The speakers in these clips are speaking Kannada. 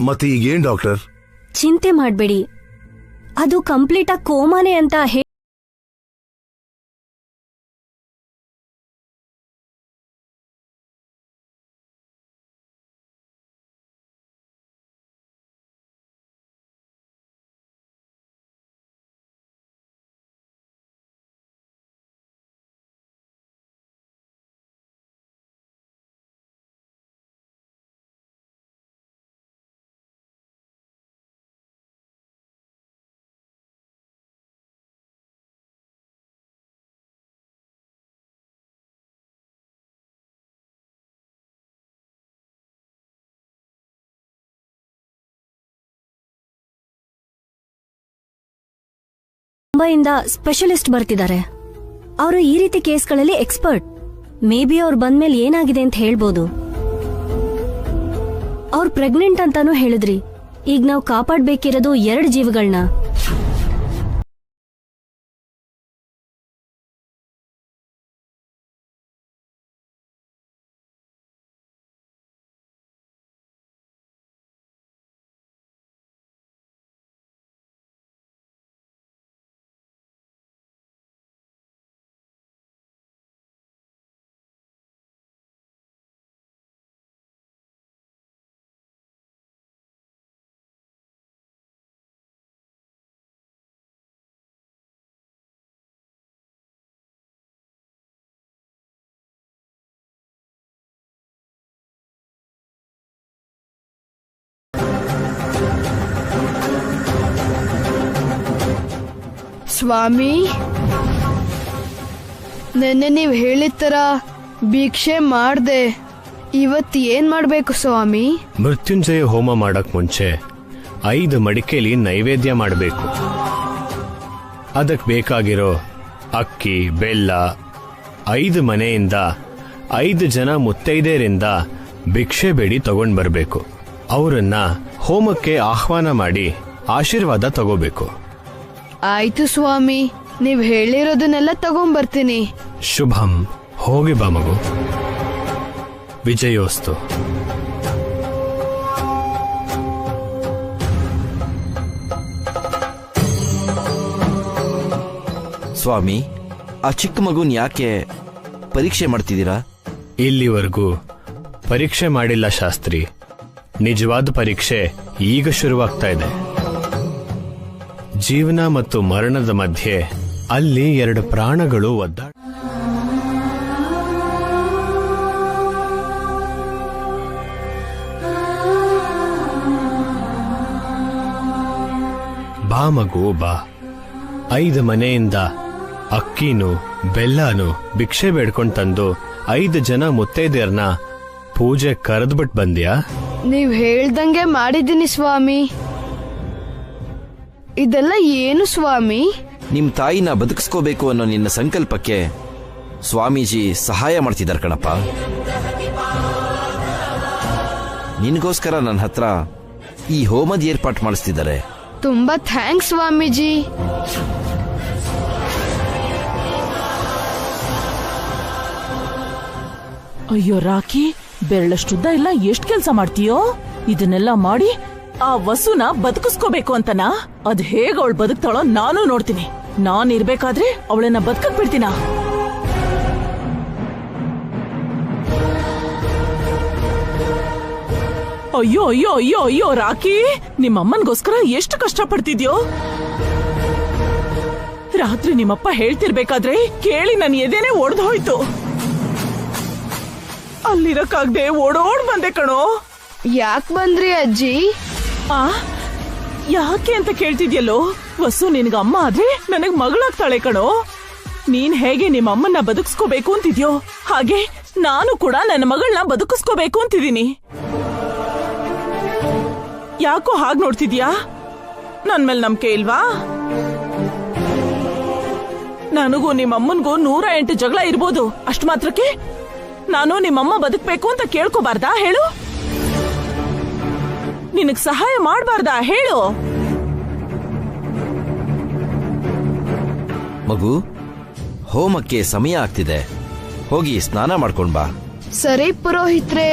ಮತ್ತೆ ಈಗೇನ್ ಡಾಕ್ಟರ್? ಚಿಂತೆ ಮಾಡ್ಬೇಡಿ, ಅದು ಕಂಪ್ಲೀಟ್ ಆಗಿ ಕೋಮಾನೆ ಅಂತ ಮುಂಬೈಯಿಂದ ಸ್ಪೆಷಲಿಸ್ಟ್ ಬರ್ತಿದ್ದಾರೆ. ಅವರು ಈ ರೀತಿ ಕೇಸ್ಗಳಲ್ಲಿ ಎಕ್ಸ್ಪರ್ಟ್. ಮೇ ಬಿ ಅವ್ರು ಬಂದ್ಮೇಲೆ ಏನಾಗಿದೆ ಅಂತ ಹೇಳ್ಬೋದು. ಅವ್ರು ಪ್ರೆಗ್ನೆಂಟ್ ಅಂತಾನೂ ಹೇಳಿದ್ರಿ. ಈಗ ನಾವು ಕಾಪಾಡ್ಬೇಕಿರೋದು 2 ಜೀವಗಳನ್ನ. ಸ್ವಾಮಿ, ನೆನ್ನೆ ನೀವು ಹೇಳಿದ ತರ ಭಿಕ್ಷೆ ಮಾಡ್ದೆ. ಇವತ್ತು ಏನ್ ಮಾಡ್ಬೇಕು ಸ್ವಾಮಿ? ಮೃತ್ಯುಂಜಯ ಹೋಮ ಮಾಡಕ್ ಮುಂಚೆ 5 ಮಡಿಕೆಲಿ ನೈವೇದ್ಯ ಮಾಡಬೇಕು. ಅದಕ್ಕೆ ಬೇಕಾಗಿರೋ ಅಕ್ಕಿ, ಬೆಲ್ಲ, 5 ಮನೆಯಿಂದ 5 ಜನ ಮುತ್ತೈದೆಯರಿಂದ ಭಿಕ್ಷೆ ಬೇಡಿ ತಗೊಂಡ್ ಬರ್ಬೇಕು. ಅವರನ್ನ ಹೋಮಕ್ಕೆ ಆಹ್ವಾನ ಮಾಡಿ ಆಶೀರ್ವಾದ ತಗೋಬೇಕು. ಆಯ್ತು ಸ್ವಾಮಿ, ನೀವ್ ಹೇಳಿರೋದನ್ನೆಲ್ಲ ತಗೊಂಡ್ಬರ್ತೀನಿ. ಶುಭಂ. ಹೋಗಿ ಬಾ ಮಗು. ವಿಜಯೋಸ್ತು. ಸ್ವಾಮಿ, ಆ ಚಿಕ್ಕ ಮಗುನ್ ಯಾಕೆ ಪರೀಕ್ಷೆ ಮಾಡ್ತಿದ್ದೀರಾ? ಇಲ್ಲಿವರೆಗೂ ಪರೀಕ್ಷೆ ಮಾಡಿಲ್ಲ ಶಾಸ್ತ್ರಿ. ನಿಜವಾದ ಪರೀಕ್ಷೆ ಈಗ ಶುರುವಾಗ್ತಾ ಇದೆ. ಜೀವನ ಮತ್ತು ಮರಣದ ಮಧ್ಯೆ ಅಲ್ಲಿ 2 ಪ್ರಾಣಗಳು ಒದ್ದಾಡ. ಬಾ ಮಗು ಬಾ. 5 ಮನೆಯಿಂದ ಅಕ್ಕಿನೂ ಬೆಲ್ಲನೂ ಭಿಕ್ಷೆ ಬೇಡ್ಕೊಂಡ್ ತಂದು 5 ಜನ ಮುತ್ತೈದೆಯರ್ನ ಪೂಜೆ ಕರೆದ್ಬಿಟ್ ಬಂದ್ಯಾ? ನೀವ್ ಹೇಳ್ದಂಗೆ ಮಾಡಿದ್ದೀನಿ ಸ್ವಾಮಿ. ಇದೆಲ್ಲ ಏನು ಸ್ವಾಮಿ? ನಿಮ್ ತಾಯಿನ ಬದುಕಿಸ್ಕೋಬೇಕು ಅನ್ನೋ ನಿನ್ನ ಸಂಕಲ್ಪಕ್ಕೆ ಸ್ವಾಮೀಜಿ ಸಹಾಯ ಮಾಡ್ತಿದ್ದಾರೆ ಕಣಪ್ಪ. ನಿನ್ಗೋಸ್ಕರ ನನ್ನ ಹತ್ರ ಈ ಹೋಮದ ಏರ್ಪಾಟ್ ಮಾಡಿಸ್ತಿದ್ದಾರೆ. ತುಂಬಾ ಥ್ಯಾಂಕ್ಸ್ ಸ್ವಾಮೀಜಿ. ಅಯ್ಯೋ ರಾಕಿ, ಬೆರಳಷ್ಟುದ್ದ ಇಲ್ಲ ಎಷ್ಟು ಕೆಲಸ ಮಾಡ್ತೀಯೋ? ಇದನ್ನೆಲ್ಲ ಮಾಡಿ ಆ ವಸುನ ಬದುಕಿಸ್ಕೋಬೇಕು ಅಂತನಾ? ಅದ್ ಹೇಗ ಅವಳು ಬದುಕ್ತಾಳೋ ನಾನು ನೋಡ್ತೀನಿ. ನಾನ್ ಇರ್ಬೇಕಾದ್ರೆ ಅವಳನ್ನ ಬದುಕಕ್ ಬಿಡ್ತೀನ? ಅಯ್ಯೋ ಅಯ್ಯೋ ಅಯ್ಯೋ ಅಯ್ಯೋ ರಾಕಿ, ನಿಮ್ಮಮ್ಮನ್ಗೋಸ್ಕರ ಎಷ್ಟು ಕಷ್ಟ ಪಡ್ತಿದ್ಯೋ. ರಾತ್ರಿ ನಿಮ್ಮಪ್ಪ ಹೇಳ್ತಿರ್ಬೇಕಾದ್ರೆ ಕೇಳಿ ನನ್ ಎದೆನೆ ಒಡ್ದು ಹೋಯ್ತು. ಅಲ್ಲಿರಕ್ಕಾಗ್ದೆ ಓಡೋಡ್ ಬಂದೆ ಕಣೋ. ಯಾಕ್ ಬಂದ್ರಿ ಅಜ್ಜಿ? ಯಾಕೆ ಅಂತ ಕೇಳ್ತಿದ್ಯಲ್ಲೋ. ವಸು ನಿನ್ಗ ಅಮ್ಮ ಆದ್ರೆ ನನಗ್ ಮಗಳಾಗ್ತಾಳೆ ಕಣೋ. ನೀನ್ ಹೇಗೆ ನಿಮ್ಮ ಅಮ್ಮನ್ನ ಬದುಕಿಸ್ಕೋಬೇಕು ಅಂತಿದ್ಯೋ ಹಾಗೆ ನಾನು ಕೂಡ ನನ್ನ ಮಗಳನ್ನ ಬದುಕಿಸ್ಕೋಬೇಕು ಅಂತಿದ್ದೀನಿ. ಯಾಕೋ ಹಾಗ್ ನೋಡ್ತಿದ್ಯಾ? ನನ್ ಮೇಲೆ ನಂಬಿಕೆ ಇಲ್ವಾ? ನನಗೂ ನಿಮ್ಮಮ್ಮನ್ಗೂ 108 ಜಗಳ ಇರ್ಬೋದು. ಅಷ್ಟ್ ಮಾತ್ರಕ್ಕೆ ನಾನು ನಿಮ್ಮಮ್ಮ ಬದುಕ್ಬೇಕು ಅಂತ ಕೇಳ್ಕೋಬಾರ್ದಾ ಹೇಳು? ನಿನಗ್ ಸಹಾಯ ಮಾಡ್ಬಾರ್ದಾ ಹೇಳು? ಮಗು, ಹೋಮಕ್ಕೆ ಸಮಯ ಆಗ್ತಿದೆ, ಹೋಗಿ ಸ್ನಾನ ಮಾಡ್ಕೊಂಡ್ ಬಾ. ಸರಿ ಪುರೋಹಿತ್ರೆ.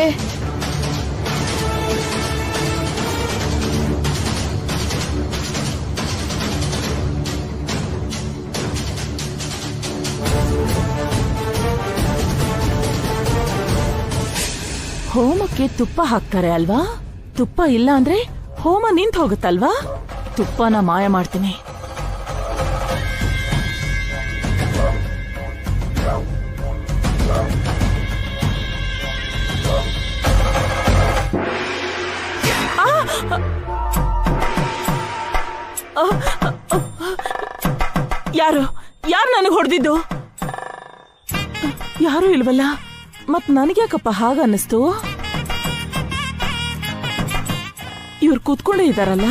ಹೋಮಕ್ಕೆ ತುಪ್ಪ ಹಾಕ್ತಾರೆ ಅಲ್ವಾ? ತುಪ್ಪ ಇಲ್ಲ ಅಂದ್ರೆ ಹೋಮ ನಿಂತು ಹೋಗುತ್ತಲ್ವಾ? ತುಪ್ಪನ ಮಾಯ ಮಾಡ್ತೀನಿ. ಯಾರು ನನಗೆ ಹೊಡೆದಿದ್ದು? ಯಾರು ಇಲ್ವಲ್ಲ, ಮತ್ ನನಗ್ಯಾಕಪ್ಪ ಹಾಗ ಅನ್ನಿಸ್ತು? ಇವ್ರು ಕೂತ್ಕೊಂಡೇ ಇದ್ದಾರಲ್ಲ.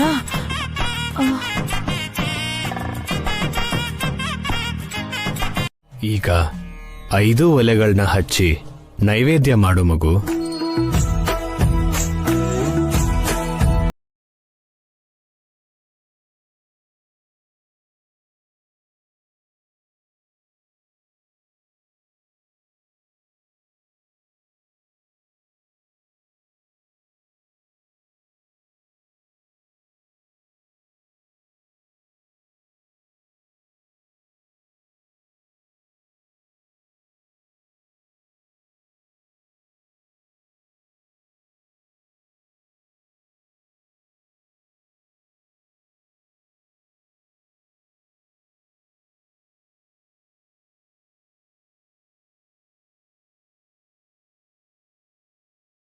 ಈಗ 5 ಒಲೆಗಳನ್ನ ಹಚ್ಚಿ ನೈವೇದ್ಯ ಮಾಡು ಮಗು.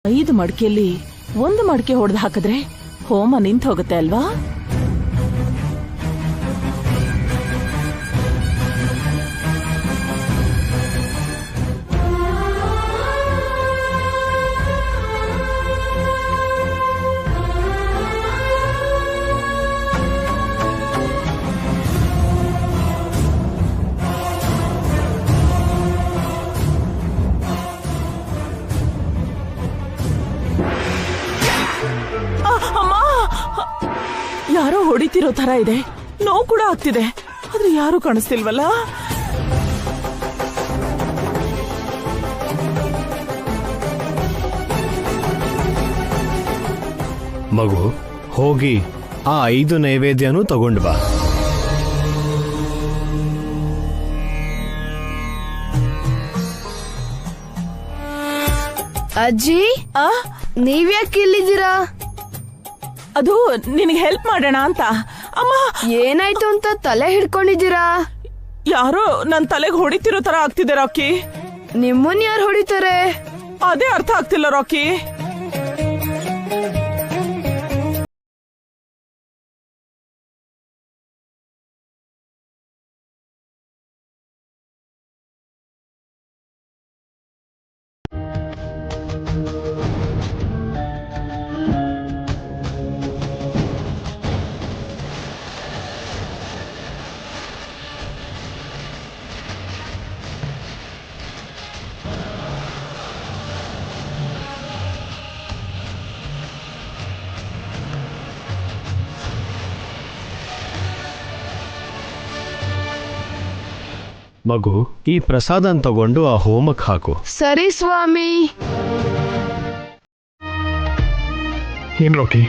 ಐದು ಮಡಿಕೆಯಲ್ಲಿ 1 ಮಡಿಕೆ ಹೊಡೆದು ಹಾಕಿದ್ರೆ ಹೋಮ ನಿಂತು ಹೋಗುತ್ತೆ ಅಲ್ವಾ? ಯಾರೋ ಹೊಡಿತಿರೋ ತರ ಇದೆ, ನೋವು ಕೂಡ ಆಗ್ತಿದೆ, ಆದ್ರೆ ಯಾರು ಕಾಣಿಸ್ತಿಲ್ವಲ್ಲ. ಮಗು, ಹೋಗಿ ಆ 5 ನೈವೇದ್ಯನೂ ತಗೊಂಡ್ ಬಾ. ಅಜ್ಜಿ, ನೀವ್ಯಾಕೆ ಇಲ್ಲಿದ್ದೀರಾ? ಅದು ನಿನಗೆ ಹೆಲ್ಪ್ ಮಾಡೋಣ ಅಂತ. ಅಮ್ಮ, ಏನಾಯ್ತು ಅಂತ ತಲೆ ಹಿಡ್ಕೊಂಡಿದ್ದೀರಾ? ಯಾರೋ ನನ್ ತಲೆಗೆ ಹೊಡಿತಿರೋ ತರ ಆಗ್ತಿದೆ ರಾಕಿ. ನಿಮ್ಮನ್ ಯಾರು ಹೊಡಿತಾರೆ? ಅದೇ ಅರ್ಥ ಆಗ್ತಿಲ್ಲ ರಾಕಿ. ಮಗು, ಈ ಪ್ರಸಾದನ್ ತಗೊಂಡು ಆ ಹೋಮಕ್ಕೆ ಹಾಕು. ಸರಿ ಸ್ವಾಮಿ. ಏನ್ ರೋಕಿ?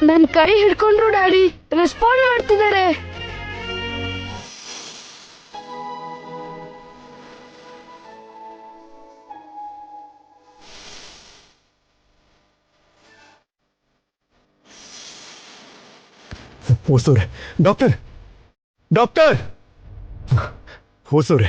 ನನ್ ಕೈ ಹಿಡ್ಕೊಂಡ್ರು ಡ್ಯಾಡಿ. ರೆಸ್ಪಾಂಡ್ ಮಾಡ್ತಿದ್ದಾರೆ. ಹೊಸೂರೆ, ಡಾಕ್ಟರ್ ಹೊಸೂರೆ.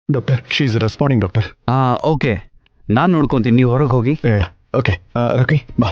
Doctor, she is responding doctor. Okay, ನಾನು ನೋಡ್ಕೊಂತೀನಿ, ನೀವು ಹೊರಗೆ ಹೋಗಿ. ಓಕೆ ಓಕೆ, ಬಾ.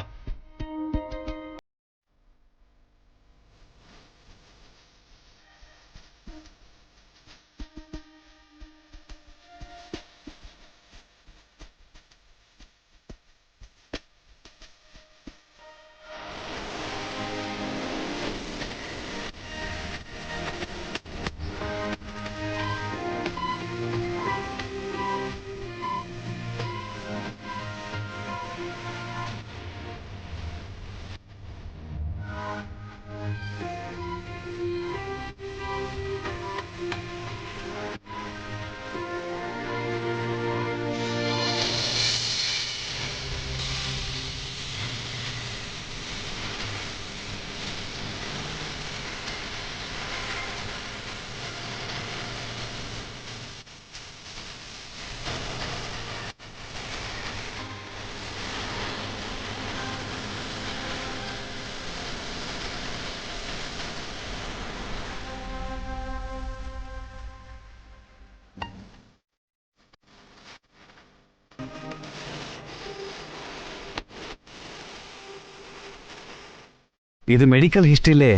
ಇದು ಮೆಡಿಕಲ್ ಹಿಸ್ಟ್ರಿಲೇ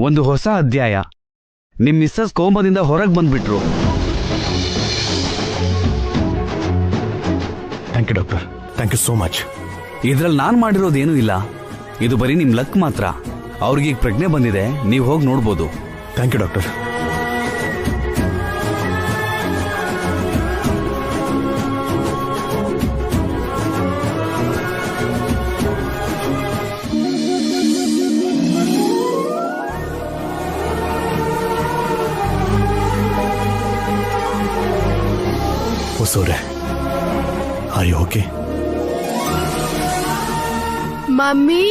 ಒಂದು ಹೊಸ ಅಧ್ಯಾಯ. ನಿಮ್ ಮಿಸ್ಸಸ್ ಕೋಮಾದಿಂದ ಹೊರಗೆ ಬಂದ್ಬಿಟ್ರು. Thank you doctor, thank you so much. ಇದ್ರಲ್ಲಿ ನಾನು ಮಾಡಿರೋದೇನೂ ಇಲ್ಲ. ಇದು ಬರೀ ನಿಮ್ ಲಕ್ ಮಾತ್ರ. ಅವ್ರಿಗೆ ಈಗ ಪ್ರಜ್ಞೆ ಬಂದಿದೆ, ನೀವು ಹೋಗಿ ನೋಡ್ಬೋದು. Thank you doctor. ಹೊಸವ್ರೆ, ಆರ್ ಯು ಓಕೆ? ಮಮ್ಮಿ,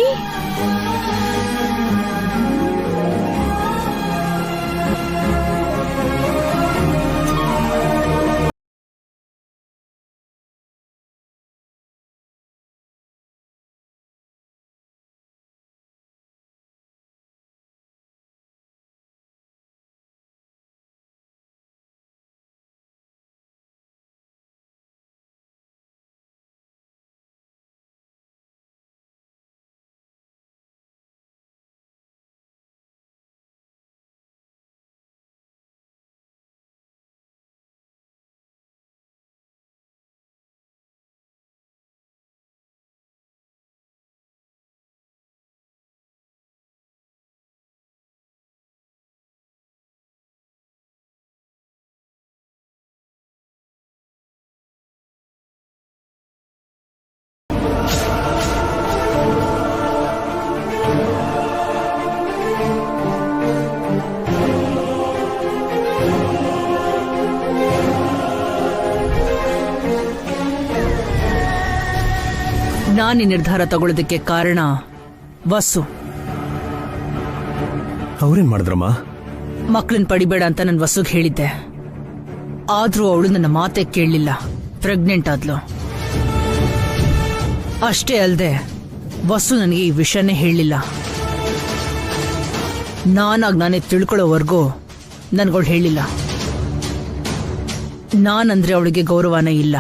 ನಾನು ನಿರ್ಧಾರ ತಗೊಳ್ಳೋದಕ್ಕೆ ಕಾರಣ ವಸು. ಅವ್ರೇನ್ ಮಾಡಿದ್ರಮ್ಮ? ಮಕ್ಳನ್ ಪಡಿಬೇಡ ಅಂತ ನಾನು ವಸುಗ್ ಹೇಳಿದ್ದೆ. ಆದ್ರೂ ಅವಳು ನನ್ನ ಮಾತೆ ಕೇಳಲಿಲ್ಲ. ಪ್ರೆಗ್ನೆಂಟ್ ಆದ್ಲು. ಅಷ್ಟೇ ಅಲ್ಲದೆ ವಸು ನನಗೆ ಈ ವಿಷಯನೇ ಹೇಳಲಿಲ್ಲ. ನಾನೇ ತಿಳ್ಕೊಳ್ಳೋವರೆಗೂ ನನ್ಗಳು ಹೇಳಿಲ್ಲ. ನಾನಂದ್ರೆ ಅವಳಿಗೆ ಗೌರವನೇ ಇಲ್ಲ,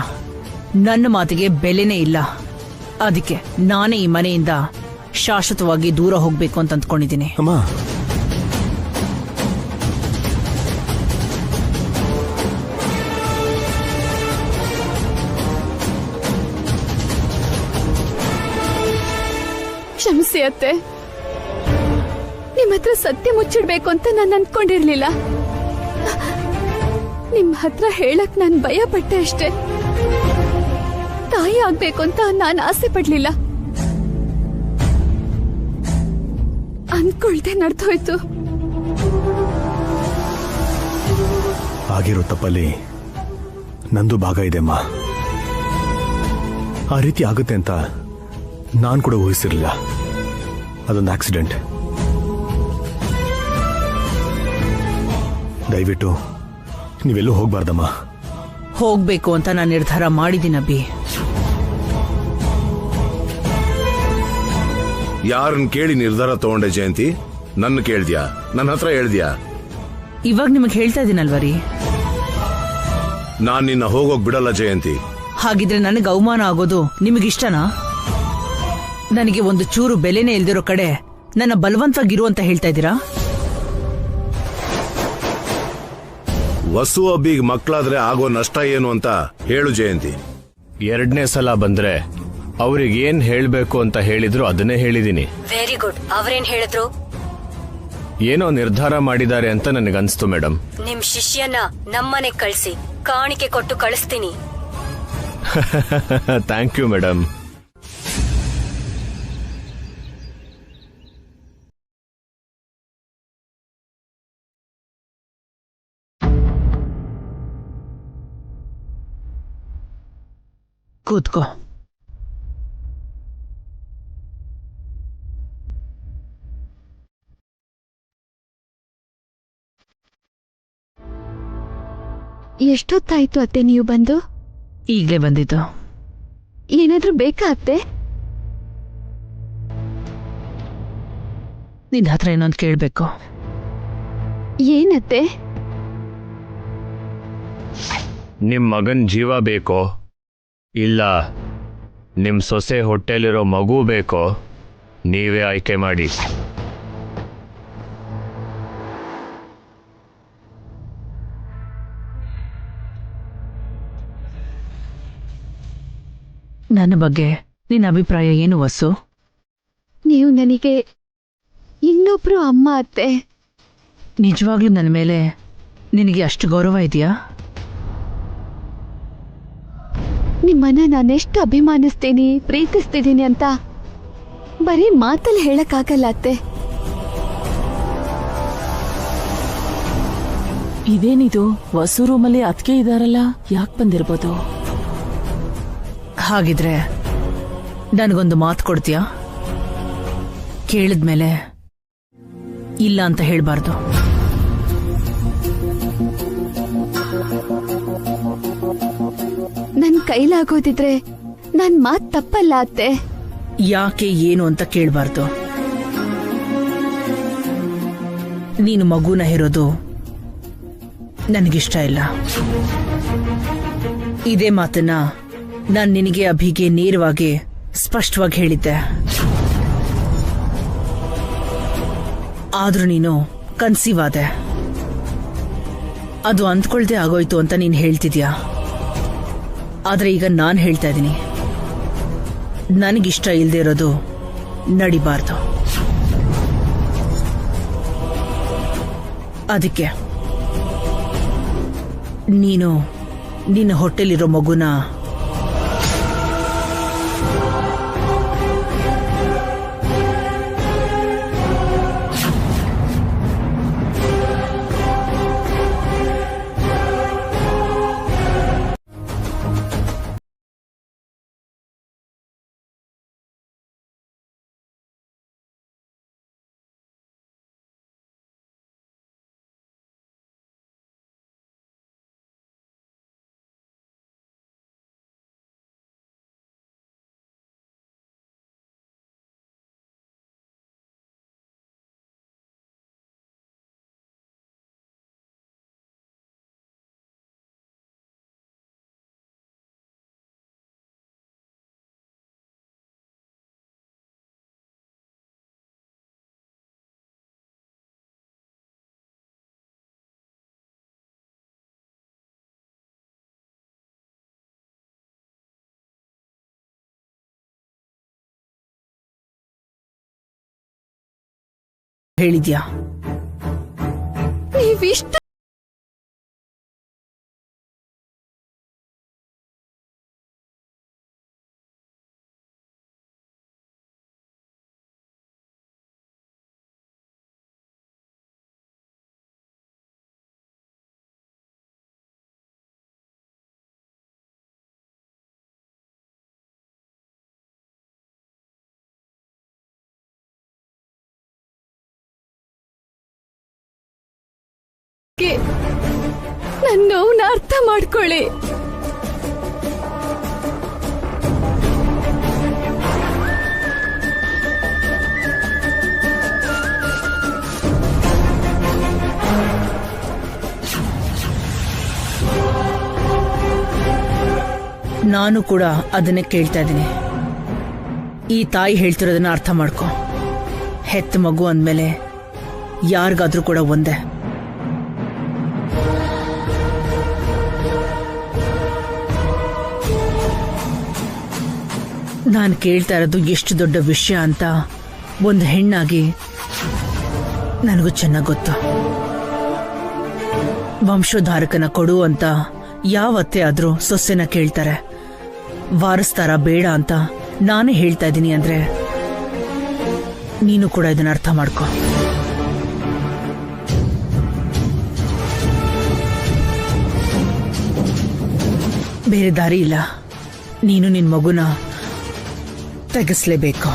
ನನ್ನ ಮಾತಿಗೆ ಬೆಲೆನೇ ಇಲ್ಲ. ಅದಕ್ಕೆ ನಾನೇ ಈ ಮನೆಯಿಂದ ಶಾಶ್ವತವಾಗಿ ದೂರ ಹೋಗ್ಬೇಕು ಅಂತ ಅಂದ್ಕೊಂಡಿದ್ದೀನಿ. ಅಮ್ಮ, ಕ್ಷಮಿಸಿ ಅತ್ತೆ, ನಿಮ್ಮ ಹತ್ರ ಸತ್ಯ ಮುಚ್ಚಿಡ್ಬೇಕು ಅಂತ ನಾನು ಅನ್ಕೊಂಡಿರ್ಲಿಲ್ಲ. ನಿಮ್ಮ ಹತ್ರ ಹೇಳಕ್ ನಾನು ಭಯ ಪಟ್ಟೆ ಅಷ್ಟೇ. ತಾಯಿ ಆಗ್ಬೇಕು ಅಂತ ನಾನು ಆಸೆ ಪಡ್ಲಿಲ್ಲ. ಅನ್ಕೊಳ್ದೆ ನಡ್ದೋಯ್ತು. ಆಗಿರೋ ತಪ್ಪಲ್ಲಿ ನಂದು ಭಾಗ ಇದೆಮ್ಮ. ಆ ರೀತಿ ಆಗುತ್ತೆ ಅಂತ ನಾನು ಕೂಡ ಊಹಿಸಿರ್ಲಿಲ್ಲ. ಅದೊಂದು ಆಕ್ಸಿಡೆಂಟ್. ದಯವಿಟ್ಟು ನೀವೆಲ್ಲೂ ಹೋಗ್ಬಾರ್ದಮ್ಮ. ಹೋಗ್ಬೇಕು ಅಂತ ನಾನು ನಿರ್ಧಾರ ಮಾಡಿದ್ದೀನಿ ಅಭಿ. ಯಾರನ್ನ ಕೇಳಿ ನಿರ್ಧಾರ ತಗೊಂಡೆ ಜಯಂತಿ? ನನ್ನ ಕೇಳ್ದ್ಯಾ? ನನ್ನ ಹತ್ರ ಹೇಳ್ದ್ಯಾ? ಇವಾಗ ನಿಮಗೆ ಹೇಳ್ತಾ ಇದೀನಲ್ವರಿ. ನಾನ್ ನಿನ್ನ ಹೋಗೋಗ್ ಬಿಡಲ್ಲ ಜಯಂತಿ. ಹಾಗಿದ್ರೆ ನನಗೆ ಅವಮಾನ ಆಗೋದು ನಿಮಗಿಷ್ಟನಾ? ನನಗೆ ಒಂದು ಚೂರು ಬೆಲೆನೇ ಇಲ್ದಿರೋ ಕಡೆ ನನ್ನ ಬಲವಂತವಾಗಿರು ಅಂತ ಹೇಳ್ತಾ ಇದ್ದೀರಾ? ವಸು ಅಬ್ಬಿಗ್ ಮಕ್ಕಳಾದ್ರೆ ಆಗೋ ನಷ್ಟ ಏನು ಅಂತ ಹೇಳು ಜಯಂತಿ. ಎರಡನೇ ಸಲ ಬಂದ್ರೆ ಅವ್ರಿಗೆ ಏನ್ ಹೇಳ್ಬೇಕು ಅಂತ ಹೇಳಿದ್ರು ಅದನ್ನೇ ಹೇಳಿದೀನಿ. Very good. ಅವ್ರೇನ್ ಹೇಳಿದ್ರು? ಏನೋ ನಿರ್ಧಾರ ಮಾಡಿದ್ದಾರೆ ಅಂತ ನನಗನ್ಸ್ತು ಮೇಡಮ್. ನಿಮ್ ಶಿಷ್ಯನ ನಮ್ಮನೆ ಕಳ್ಸಿ, ಕಾಣಿಕೆ ಕೊಟ್ಟು ಕಳಿಸ್ತೀನಿ. Thank you madam. ಕೂತ್ಕೋ. ಎಷ್ಟೊತ್ತಾಯ್ತು ಅತ್ತೆ ನೀವು ಬಂದು? ಈಗ್ಲೇ ಬಂದಿದ್ದು. ಏನಾದ್ರೂ ಬೇಕಾ ಅತ್ತೆ? ನಿನ್ ಹತ್ರ ಇನ್ನೊಂದು ಕೇಳ್ಬೇಕು. ಏನತ್ತೆ? ನಿಮ್ ಮಗನ್ ಜೀವ ಬೇಕೋ ಇಲ್ಲ ನಿಮ್ ಸೊಸೆ ಹೊಟ್ಟೆಲಿರೋ ಮಗು ಬೇಕೋ ನೀವೇ ಆಯ್ಕೆ ಮಾಡಿ. ನನ್ನ ಬಗ್ಗೆ ನಿನ್ನ ಅಭಿಪ್ರಾಯ ಏನು ವಸು? ನೀವು ನನಗೆ ಇನ್ನೊಬ್ರು ಅಮ್ಮ ಅತ್ತೆ. ನಿಜವಾಗ್ಲೂ ನನ್ನ ಮೇಲೆ ನಿನಗೆ ಅಷ್ಟು ಗೌರವ ಇದೆಯಾ? ನಿಮ್ಮನ್ನ ನಾನೆಷ್ಟು ಅಭಿಮಾನಿಸ್ತೀನಿ, ಪ್ರೀತಿಸ್ತಿದ್ದೀನಿ ಅಂತ ಬರೀ ಮಾತಲ್ಲಿ ಹೇಳಕ್ಕಾಗಲ್ಲ ಅತ್ತೆ. ಇದೇನಿದು, ವಸು ರೂಮಲ್ಲಿ ಅದ್ಕೆ ಇದಾರಲ್ಲ, ಯಾಕೆ ಬಂದಿರ್ಬೋದು? ಹಾಗಿದ್ರೆ ನನಗೊಂದು ಮಾತು ಕೊಡ್ತೀಯಾ? ಕೇಳಿದ್ಮೇಲೆ ಇಲ್ಲ ಅಂತ ಹೇಳ್ಬಾರ್ದು. ನನ್ ಕೈಲಾಗೋದಿದ್ರೆ ನನ್ ಮಾತ್ ತಪ್ಪಲ್ಲ ಅತ್ತೆ. ಯಾಕೆ ಏನು ಅಂತ ಕೇಳ್ಬಾರ್ದು. ನೀನು ಮಗುನ ಹೆರೋದು ನನಗಿಷ್ಟ ಇಲ್ಲ. ಇದೇ ಮಾತನ್ನ ನಾನು ನಿನಗೆ ಅಭಿಗೆ ನೇರವಾಗಿ ಸ್ಪಷ್ಟವಾಗಿ ಹೇಳಿದ್ದೆ. ಆದ್ರೂ ನೀನು ಕನ್ಸೀವ್ ಆದೆ. ಅದು ಅಂದ್ಕೊಳ್ದೆ ಆಗೋಯ್ತು ಅಂತ ನೀನು ಹೇಳ್ತಿದ್ಯಾ. ಆದ್ರೆ ಈಗ ನಾನು ಹೇಳ್ತಾ ಇದ್ದೀನಿ, ನನಗಿಷ್ಟ ಇಲ್ಲದೆ ಇರೋದು ನಡಿಬಾರ್ದು. ಅದಕ್ಕೆ ನೀನು ನಿನ್ನ ಹೊಟ್ಟೆಲಿರೋ ಮಗುನ ಹೇಳಿದ್ಯಾ. ನೀವಿಷ್ಟ ನನ್ನ ನೋವನ್ನ ಅರ್ಥ ಮಾಡ್ಕೊಳ್ಳಿ. ನಾನು ಕೂಡ ಅದನ್ನೇ ಕೇಳ್ತಾ ಇದ್ದೀನಿ. ಈ ತಾಯಿ ಹೇಳ್ತಿರೋದನ್ನ ಅರ್ಥ ಮಾಡ್ಕೊ. ಹೆತ್ತ ಮಗು ಅಂದ್ಮೇಲೆ ಯಾರಿಗಾದ್ರೂ ಕೂಡ ಒಂದೇ. ನಾನು ಕೇಳ್ತಾ ಇರೋದು ಎಷ್ಟು ದೊಡ್ಡ ವಿಷಯ ಅಂತ ಒಂದು ಹೆಣ್ಣಾಗಿ ನನಗೂ ಚೆನ್ನಾಗಿ ಗೊತ್ತು. ವಂಶೋದ್ಧಾರಕನ ಕೊಡು ಅಂತ ಯಾವತ್ತೇ ಆದ್ರೂ ಸೊಸೆನ ಕೇಳ್ತಾರೆ. ವಾರಸ್ತಾರ ಬೇಡ ಅಂತ ನಾನೇ ಹೇಳ್ತಾ ಇದ್ದೀನಿ ಅಂದ್ರೆ ನೀನು ಕೂಡ ಇದನ್ನ ಅರ್ಥ ಮಾಡ್ಕೊ. ಬೇರೆ ದಾರಿ ಇಲ್ಲ. ನೀನು ನಿನ್ ಮಗುನ ತೆಗೆಸ್ಲೇಬೇಕು.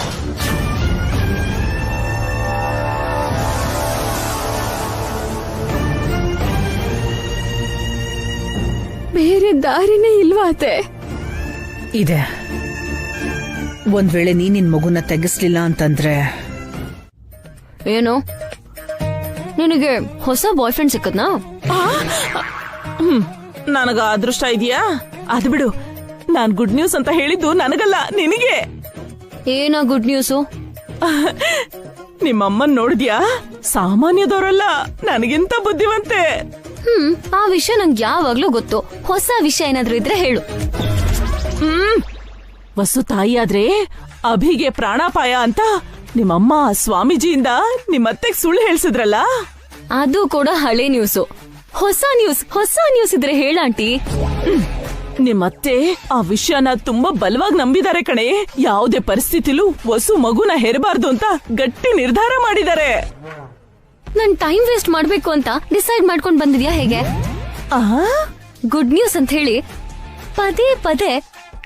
ಬೇರೆ ದಾರಿನೇ ಇಲ್ವಾ ಅತ್ತೆ? ಇದೆ. ಒಂದ್ ವೇಳೆ ನಿನ್ ಮಗುನ ತೆಗೆಸ್ಲಿಲ್ಲ ಅಂತಂದ್ರೆ ಏನು, ನಿನಗೆ ಹೊಸ ಬಾಯ್ ಫ್ರೆಂಡ್ ಸಿಕ್ಕದ್ನಾ? ನನಗ ಅದೃಷ್ಟ ಇದೆಯಾ? ಅದು ಬಿಡು, ನಾನ್ ಗುಡ್ ನ್ಯೂಸ್ ಅಂತ ಹೇಳಿದ್ದು ನನಗಲ್ಲ, ನಿನಗೆ. ಏನೋ ಗುಡ್ ನ್ಯೂಸು? ನಿಮ್ಮಮ್ಮನ್ ನೋಡಿದ್ಯಾ? ಸಾಮಾನ್ಯದವರಲ್ಲ, ನನಗಿಂತ ಬುದ್ಧಿವಂತೆ. ಆ ವಿಷಯ ನಂಗೆ ಯಾವಾಗ್ಲೂ ಗೊತ್ತು. ಹೊಸ ವಿಷಯ ಏನಾದ್ರೂ ಇದ್ರೆ ಹೇಳು. ವಸು ತಾಯಿಯಾದ್ರೆ ಅಭಿಗೆ ಪ್ರಾಣಾಪಾಯ ಅಂತ ನಿಮ್ಮಮ್ಮ ಸ್ವಾಮೀಜಿಯಿಂದ ನಿಮ್ಮತ್ತೆಗ್ ಸುಳ್ಳು ಹೇಳ್ಸಿದ್ರಲ್ಲ. ಅದು ಕೂಡ ಹಳೆ ನ್ಯೂಸು. ಹೊಸ ನ್ಯೂಸ್ ಇದ್ರೆ ಹೇಳಾಂಟಿ. ನಿಮ್ಮತ್ತೆ ಆ ವಿಷಯನ ತುಂಬಾ ಬಲವಾಗಿ ನಂಬಿದ್ದಾರೆ ಕಣೆ. ಯಾವುದೇ ಪರಿಸ್ಥಿತಿಲೂ ವಸು ಮಗುನ ಹೆರಬಾರ್ದು ಅಂತ ಗಟ್ಟಿ ನಿರ್ಧಾರ ಮಾಡಿದ್ದಾರೆ. ನನ್ ಟೈಮ್ ವೇಸ್ಟ್ ಮಾಡ್ಬೇಕು ಅಂತ ಡಿಸೈಡ್ ಮಾಡ್ಕೊಂಡ್ ಬಂದಿದ್ಯಾ ಹೇಗೆ? ಗುಡ್ ನ್ಯೂಸ್ ಅಂತ ಹೇಳಿ ಪದೇ ಪದೇ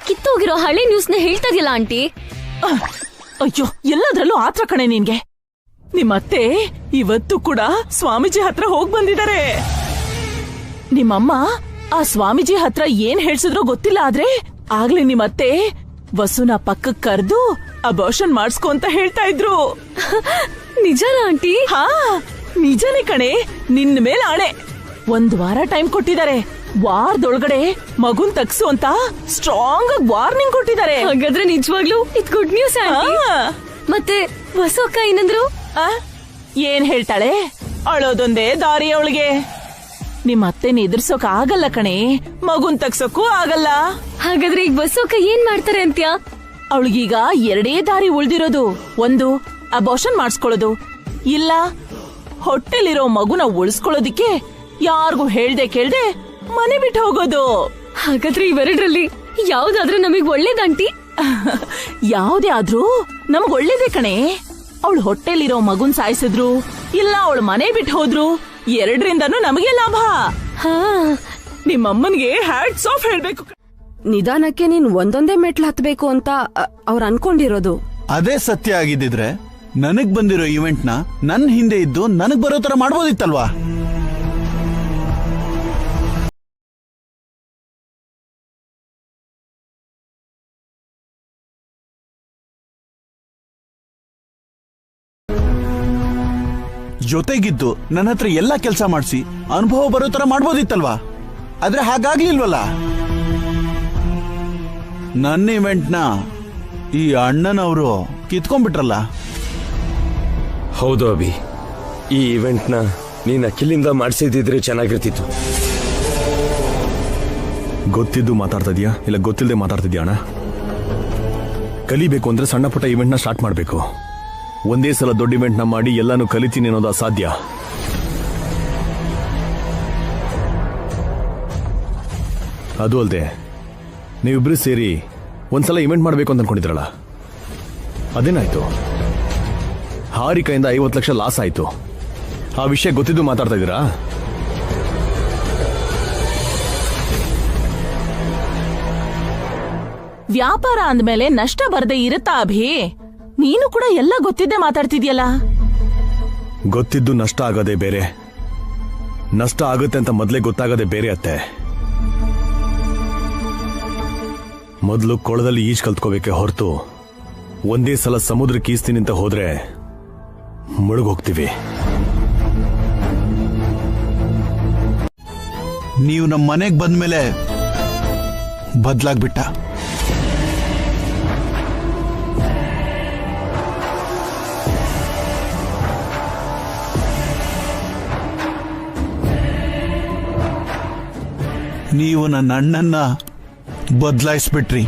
ಕಿತ್ತೋಗಿರೋ ಹಳೆ ನ್ಯೂಸ್ನ ಹೇಳ್ತಾ ಇದೆಯಲ್ಲ ಆಂಟಿ. ಅಯ್ಯೋ, ಎಲ್ಲದ್ರಲ್ಲೂ ಆತ್ರ ಕಣೆ ನಿನ್ಗೆ. ನಿಮ್ಮತ್ತೆ ಇವತ್ತು ಕೂಡ ಸ್ವಾಮೀಜಿ ಹತ್ರ ಹೋಗ್ ಬಂದಿದ್ದಾರೆ. ನಿಮ್ಮಮ್ಮ ಆ ಸ್ವಾಮೀಜಿ ಹತ್ರ ಏನ್ ಹೇಳ್ಸಿದ್ರೋ ಗೊತ್ತಿಲ್ಲ, ಆದ್ರೆ ಆಗ್ಲೇ ನಿಮ್ಮತ್ತೆ ವಸುನ ಪಕ್ಕಕ್ ಕರ್ದು ಅಬಾರ್ಷನ್ ಮಾಡ್ಸ್ಕೊ ಅಂತ ಹೇಳ್ತಾ ಇದ್ರು. ನಿಜನಾ ಆಂಟಿ? ಹಾ, ನಿಜನೇ ಕಣೆ, ನಿನ್ನ ಮೇಲೆ ಆಣೆ. 1 ವಾರ ಟೈಮ್ ಕೊಟ್ಟಿದ್ದಾರೆ. ವಾರದೊಳಗಡೆ ಮಗುನ್ ತಗ್ಸು ಅಂತ ಸ್ಟ್ರಾಂಗ್ ಆಗಿ ವಾರ್ನಿಂಗ್ ಕೊಟ್ಟಿದ್ದಾರೆ. ಹಾಗಾದ್ರೆ ನಿಜವಾಗ್ಲೂ ಇದು ಗುಡ್ ನ್ಯೂಸ್ ಆಂಟಿ. ಮತ್ತೆ ವಸು ಅಕ್ಕ ಏನಂದ್ರು? ಏನ್ ಹೇಳ್ತಾಳೆ? ಅಳೋದೊಂದೇ ದಾರಿ ಅವಳಿಗೆ. ನಿಮ್ ಅತ್ತೆನ ಎದುರ್ಸೋಕ್ ಆಗಲ್ಲ ಕಣೆ, ಮಗುನ್ ತಗ್ಸೋಕ್ಕೂ ಆಗಲ್ಲ. ಹಾಗಾದ್ರೆ ಈಗ ವಸು ಅಕ್ಕ ಏನ್ ಮಾಡ್ತಾರೆ ಅಂತ್ಯಾ? ಅವಳಿಗೀಗ 2 ದಾರಿ ಉಳ್ದಿರೋದು. ಒಂದು ಅಬಾರ್ಷನ್ ಮಾಡಿಸ್ಕೊಳ್ಳೋದು, ಇಲ್ಲ ಹೊಟ್ಟೆಲಿರೋ ಮಗುನ ಉಳಿಸ್ಕೊಳ್ಳೋದಿಕ್ಕೆ ಯಾರಿಗೂ ಹೇಳ್ದೆ ಕೇಳ್ದೆ ಮನೆ ಬಿಟ್ಟು ಹೋಗೋದು. ಹಾಗಾದ್ರೆ ಇವೆರಡರಲ್ಲಿ ಯಾವ್ದಾದ್ರೂ ನಮಗ್ ಒಳ್ಳೇದಂಟಿ? ಯಾವ್ದೇ ಆದ್ರೂ ನಮಗ್ ಒಳ್ಳೇದೇ ಕಣೆ. ಅವಳು ಹೊಟ್ಟೆಲಿರೋ ಮಗುನ್ ಸಾಯಿಸಿದ್ರು, ಇಲ್ಲ ಅವಳು ಮನೆ ಬಿಟ್ಟು ಹೋದ್ರು, 2ರಿಂದನೂ ನಮಗೆ ಲಾಭ. ನಿಮ್ಮಮ್ಮನ್ಗೆ ಹ್ಯಾಟ್ಸ್ ಆಫ್ ಹೇಳ್ಬೇಕು. ನಿಧಾನಕ್ಕೆ ನೀನ್ ಒಂದೊಂದೇ ಮೆಟ್ಲು ಹತ್ಬೇಕು ಅಂತ ಅವ್ರು ಅನ್ಕೊಂಡಿರೋದು. ಅದೇ ಸತ್ಯ ಆಗಿದ್ದಿದ್ರೆ ನನಗ್ ಬಂದಿರೋ ಇವೆಂಟ್ ನ ನನ್ ಹಿಂದೆ ಇದ್ದು ನನಗ್ ಬರೋ ತರ ಮಾಡ್ಬೋದಿತ್ತಲ್ವಾ? ಜೊತೆಗಿದ್ದು ನನ್ನ ಹತ್ರ ಎಲ್ಲ ಕೆಲಸ ಮಾಡಿಸಿ ಅನುಭವ ಬರೋ ತರ ಮಾಡ್ಬೋದಿತ್ತಲ್ವಾ? ಆದ್ರೆ ಹಾಗಾಗ್ಲಿಲ್ವಲ್ಲ. ನನ್ನ ಇವೆಂಟ್ ನ ಈ ಅಣ್ಣನವರು ಕಿತ್ಕೊಂಡ್ಬಿಟ್ರಲ್ಲ. ಹೌದು ಅಭಿ, ಈ ಇವೆಂಟ್ನ ನೀನ್ ಅಖಿಲಿಂದ ಮಾಡಿಸಿದ್ರೆ ಚೆನ್ನಾಗಿರ್ತಿತ್ತು. ಗೊತ್ತಿದ್ದು ಮಾತಾಡ್ತಿದ್ಯಾ ಇಲ್ಲ ಗೊತ್ತಿಲ್ಲದೆ ಮಾತಾಡ್ತಿದ್ಯಾ ಅಣ್ಣ? ಕಲಿಬೇಕು ಅಂದ್ರೆ ಸಣ್ಣ ಪುಟ್ಟ ಇವೆಂಟ್ನ ಸ್ಟಾರ್ಟ್ ಮಾಡಬೇಕು. ಒಂದೇ ಸಲ ದೊಡ್ಡ ಇವೆಂಟ್ನ ಮಾಡಿ ಎಲ್ಲಾನು ಕಲಿತೀನಿ ಅನ್ನೋದು ಅಸಾಧ್ಯ. ಅದು ಅಲ್ಲದೆ ನೀವಿಬ್ರು ಸೇರಿ ಒಂದ್ಸಲ ಇವೆಂಟ್ ಮಾಡಬೇಕು ಅಂತ ಅನ್ಕೊಂಡಿದ್ರಲ್ಲ, ಅದೇನಾಯ್ತು? ಹಾರಿಕೆಯಿಂದ 50 ಲಕ್ಷ ಲಾಸ್ ಆಯ್ತು. ಆ ವಿಷಯ ಗೊತ್ತಿದ್ದು ಮಾತಾಡ್ತಾ ಇದ್ದೀರಾ? ವ್ಯಾಪಾರ ಅಂದ್ಮೇಲೆ ನಷ್ಟ ಬರ್ದೇ ಇರುತ್ತಾ ಅಭಿ? ನೀನು ಕೂಡ ಎಲ್ಲ ಗೊತ್ತಿದ್ದೆ ಮಾತಾಡ್ತಿದ್ಯಲ್ಲ. ಗೊತ್ತಿದ್ದು ನಷ್ಟ ಆಗೋದೇ ಬೇರೆ, ನಷ್ಟ ಆಗುತ್ತೆ ಅಂತ ಮೊದಲೇ ಗೊತ್ತಾಗದೆ ಬೇರೆ ಅತ್ತೆ. ಮೊದಲು ಕೊಳದಲ್ಲಿ ಈಜ್ ಕಲ್ತ್ಕೋಬೇಕೆ ಹೊರತು ಒಂದೇ ಸಲ ಸಮುದ್ರಕ್ಕೆ ಈಸ್ತೀನಿ ಅಂತ ಹೋದ್ರೆ ಮುಳುಗೋಗ್ತೀವಿ. ನೀವು ನಮ್ಮ ಮನೆಗೆ ಬಂದ್ಮೇಲೆ ಬದ್ಲಾಗ್ಬಿಟ್ಟ. ನೀವು ನನ್ನ ಅಣ್ಣನ್ನ ಬದಲಾಯಿಸ್ಬಿಟ್ರಿ.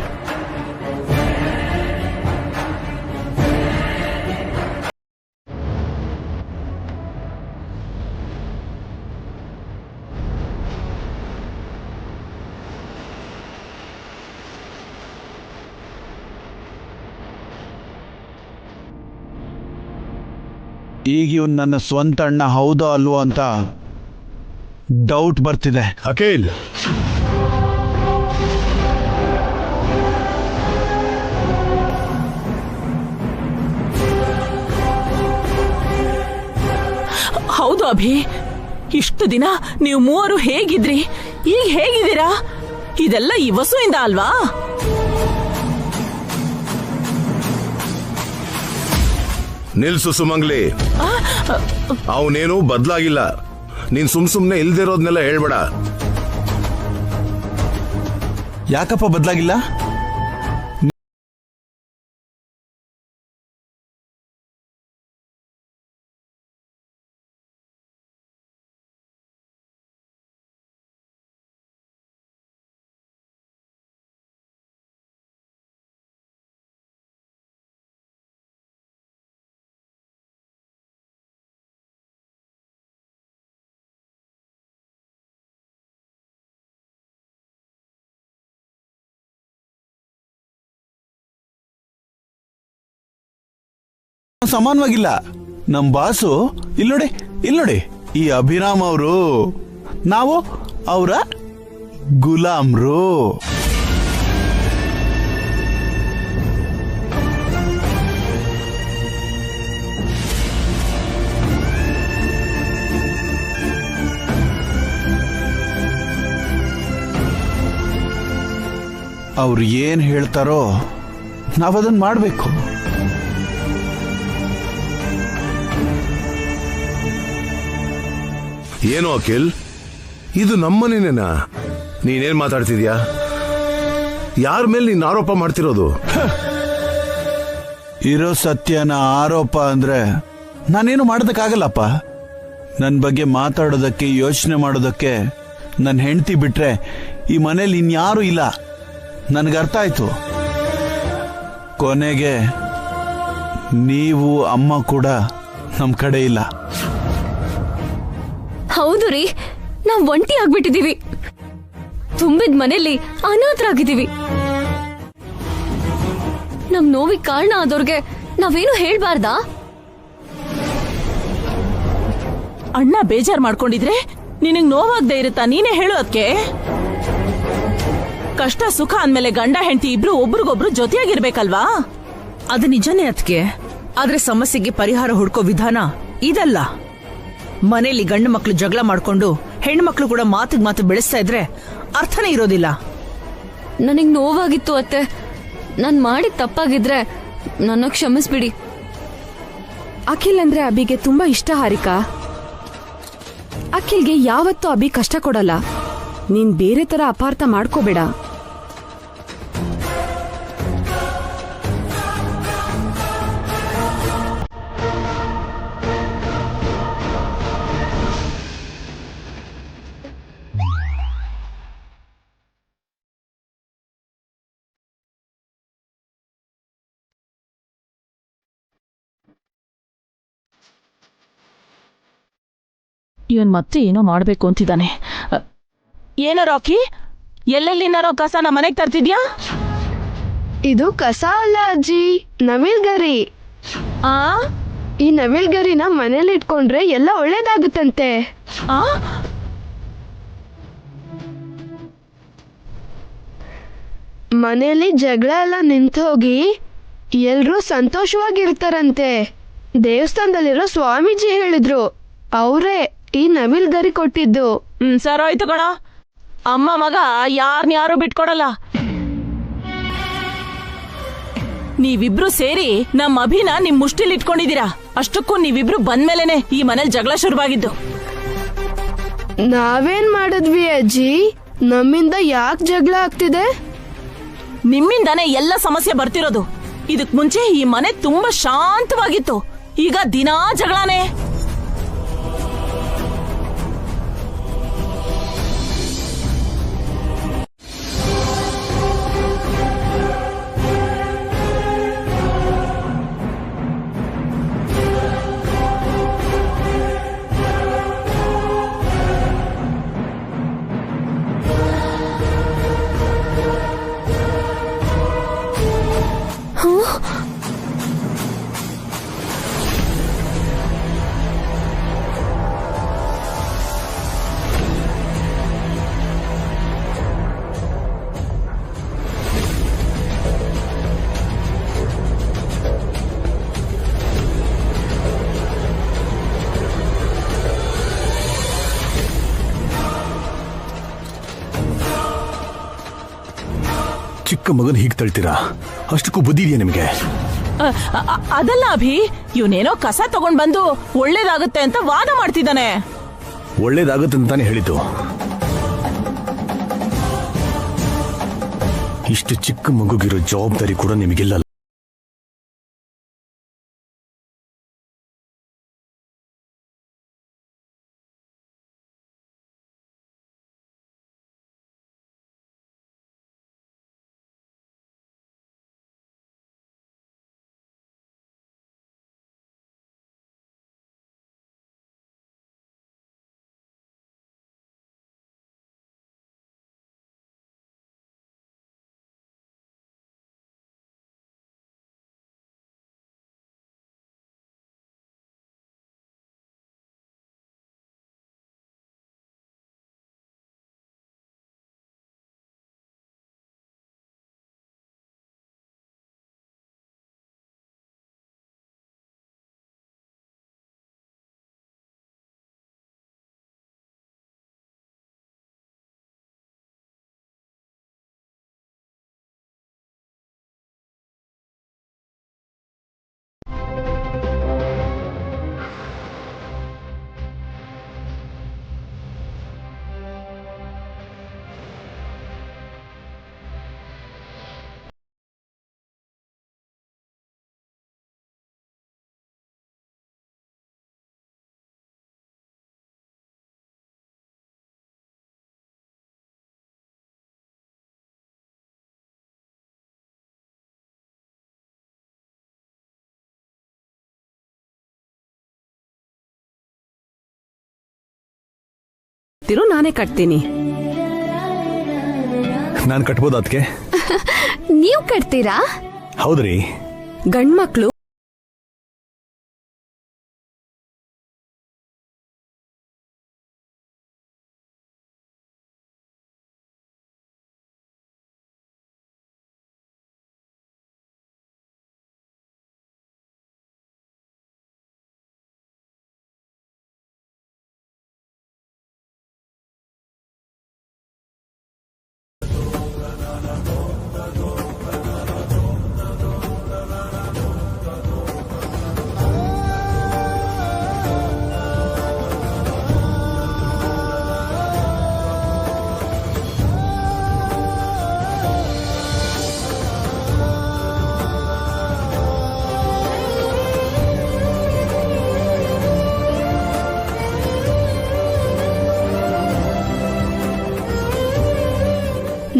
ಈಗ ಇವನು ನನ್ನ ಸ್ವಂತ ಅಣ್ಣ ಹೌದೋ ಅಲ್ವೋ ಅಂತ ಡೌಟ್ ಬರ್ತಿದೆ. ಅಖಿಲ್, ಹೌದು ಅಭಿ, ಇಷ್ಟು ದಿನ ನೀವು ಮೂವರು ಹೇಗಿದ್ರಿ, ಈಗ ಹೇಗಿದ್ದೀರಾ? ಇದೆಲ್ಲ ಈ ವಸುವಿಂದ ಅಲ್ವಾ? ನಿಲ್ಸು ಸುಮಂಗ್ಲಿ, ಅವನೇನು ಬದ್ಲಾಗಿಲ್ಲ. ನೀನ್ ಸುಮ್ನೆ ಇಲ್ದಿರೋದ್ನೆಲ್ಲ ಹೇಳ್ಬೇಡ. ಯಾಕಪ್ಪ ಬದಲಾಗಿಲ್ಲ? ಸಮಾನವಾಗಿಲ್ಲ. ನಮ್ ಬಾಸು ಇಲ್ಲೋಡಿ ಈ ಅಭಿರಾಮ್ ಅವರು, ನಾವು ಅವರ ಗುಲಾಮ್ರು. ಅವ್ರು ಏನ್ ಹೇಳ್ತಾರೋ ನಾವದನ್ನ ಮಾಡ್ಬೇಕು. ಏನು ಅಖಿಲ್, ಇದು ನಮ್ಮನೇನೇನಾ? ನೀನೇನ್ ಮಾತಾಡ್ತಿದ್ಯಾ? ಯಾರ ಮೇಲೆ ನೀನ್ ಆರೋಪ ಮಾಡ್ತಿರೋದು? ಇರೋ ಸತ್ಯನ ಆರೋಪ ಅಂದ್ರೆ ನಾನೇನು ಮಾಡೋದಕ್ಕಾಗಲ್ಲಪ್ಪ. ನನ್ನ ಬಗ್ಗೆ ಮಾತಾಡೋದಕ್ಕೆ, ಯೋಚನೆ ಮಾಡೋದಕ್ಕೆ ನನ್ನ ಹೆಂಡತಿ ಬಿಟ್ರೆ ಈ ಮನೇಲಿ ಇನ್ಯಾರೂ ಇಲ್ಲ. ನನ್ಗರ್ಥ ಆಯ್ತು. ಕೊನೆಗೆ ನೀವು ಅಮ್ಮ ಕೂಡ ನಮ್ ಕಡೆ ಇಲ್ಲ. ಹೌದು ರೀ, ನಾವ್ ಒಂಟಿ ಆಗ್ಬಿಟ್ಟಿದೀವಿ. ತುಂಬಿದ ಮನೇಲಿ ಅನಾಥರಾಗಿದ್ದೀವಿ. ನಮ್ ನೋವಿಗೆ ಕಾರಣ ಆದವ್ರಿಗೆ ನಾವೇನು ಹೇಳ್ಬಾರ್ದಾ? ಅಣ್ಣ ಬೇಜಾರ್ ಮಾಡ್ಕೊಂಡಿದ್ರೆ ನಿನಗ್ ನೋವಾಗ್ದೇ ಇರುತ್ತಾ? ನೀನೇ ಹೇಳು. ಅದಕ್ಕೆ ಕಷ್ಟ ಸುಖ ಅಂದ್ಮೇಲೆ ಗಂಡ ಹೆಂಡತಿ ಇಬ್ರು ಒಬ್ರಿಗೊಬ್ರು ಜೊತೆಯಾಗಿರ್ಬೇಕಲ್ವಾ? ಅದು ನಿಜನೇ ಅದಕ್ಕೆ. ಆದ್ರೆ ಸಮಸ್ಯೆಗೆ ಪರಿಹಾರ ಹುಡ್ಕೋ ವಿಧಾನ ಇದಲ್ಲ. ಮನೇಲಿ ಗಂಡು ಮಕ್ಳು ಜಗಳ ಮಾಡ್ಕೊಂಡು ಹೆಣ್ಣು ಮಕ್ಳು ಕೂಡ ಮಾತಿಗೆ ಮಾತು ಬೆಳೆಸ್ತಾ ಇದ್ರೆ ಅರ್ಥನೇ ಇರೋದಿಲ್ಲ. ನನಗ್ ನೋವಾಗಿತ್ತು ಅತ್ತೆ. ನಾನ್ ಮಾಡಿದ ತಪ್ಪಾಗಿದ್ರೆ ನನ್ನ ಕ್ಷಮಿಸ್ಬಿಡಿ. ಅಖಿಲ್ ಅಂದ್ರೆ ಅಭಿಗೆ ತುಂಬಾ ಇಷ್ಟ ಹಾರಿಕಾ. ಅಖಿಲ್ಗೆ ಯಾವತ್ತೂ ಅಭಿ ಕಷ್ಟ ಕೊಡಲ್ಲ. ನೀನ್ ಬೇರೆ ತರ ಅಪಾರ್ಥ ಮಾಡ್ಕೋಬೇಡ. ಇವನ್ ಮತ್ತೆ ಏನೋ ಮಾಡ್ಬೇಕು ಅಂತಿದ್ದಾನೆ. ಏನೋ ರಾಕಿ, ಎಲ್ಲೆಲ್ಲಿನಾರೋ ಕಸ ನಮ್ಮ ಮನೆಗೆ ತರ್ತಿದ್ಯಾ? ಇದು ಕಸ ಅಲ್ಲ ಅಜ್ಜಿ, ನವಿಲ್ ಗರಿ. ಈ ನವಿಲ್ ಗರಿನ ಮನೇಲಿ ಇಟ್ಕೊಂಡ್ರೆ ಎಲ್ಲ ಒಳ್ಳೇದಾಗುತ್ತಂತೆ. ಮನೇಲಿ ಜಗಳ ಎಲ್ಲ ನಿಂತು ಹೋಗಿ ಎಲ್ರೂ ಸಂತೋಷವಾಗಿರ್ತಾರಂತೆ. ದೇವಸ್ಥಾನದಲ್ಲಿರೋ ಸ್ವಾಮೀಜಿ ಹೇಳಿದ್ರು. ಅವರೇ ಈ ನವಿಲ್ ಗರಿ ಕೊಟ್ಟಿದ್ದು. ಸರೋಯ್ತು ಕಣ. ಅಮ್ಮ ಮಗ ಯಾರನ್ಯಾರು ಬಿಟ್ಕೊಡಲ್ಲ. ನೀವಿಬ್ರು ಸೇರಿ ನಮ್ಮ ಅಭಿನ ನಿಮ್ ಮುಷ್ಟಿಲ್ ಇಟ್ಕೊಂಡಿದ್ದೀರಾ. ಅಷ್ಟಕ್ಕೂ ನೀವಿಬ್ರು ಬಂದ್ಮೇಲೆನೆ ಈ ಮನೇಲಿ ಜಗಳ ಶುರುವಾಗಿದ್ದು. ನಾವೇನ್ ಮಾಡಿದ್ವಿ ಅಜ್ಜಿ? ನಮ್ಮಿಂದ ಯಾಕೆ ಜಗಳ ಆಗ್ತಿದೆ? ನಿಮ್ಮಿಂದಾನೇ ಎಲ್ಲ ಸಮಸ್ಯೆ ಬರ್ತಿರೋದು. ಇದಕ್ ಮುಂಚೆ ಈ ಮನೆ ತುಂಬಾ ಶಾಂತವಾಗಿತ್ತು. ಈಗ ದಿನಾ ಜಗಳಾನೆ. ಚಿಕ್ಕ ಮಗನ್ ಹೀಗೆ ತಳ್ತೀರಾ? ಅಷ್ಟಕ್ಕೂ ಬುದ್ಧಿ ಇದೆಯಾ ನಿಮಗೆ? ಅದಲ್ಲ ಅಭಿ, ಇವನೇನೋ ಕಸ ತಗೊಂಡ್ ಬಂದು ಒಳ್ಳೇದಾಗುತ್ತೆ ಅಂತ ವಾದ ಮಾಡ್ತಿದ್ದಾನೆ. ಒಳ್ಳೇದಾಗುತ್ತೆ ಅಂತಾನೆ ಹೇಳಿದ್ದು. ಇಷ್ಟು ಚಿಕ್ಕ ಮಗುಗಿರೋ ಜವಾಬ್ದಾರಿ ಕೂಡ ನಿಮಗಿಲ್ಲ. ನಾನೇ ಕಟ್ತೀನಿ. ನಾನು ಕಟ್ಬೋದು ಅದಕ್ಕೆ? ನೀವು ಕಟ್ತೀರಾ? ಹೌದ್ರಿ. ಗಂಡ್ಮಕ್ಳು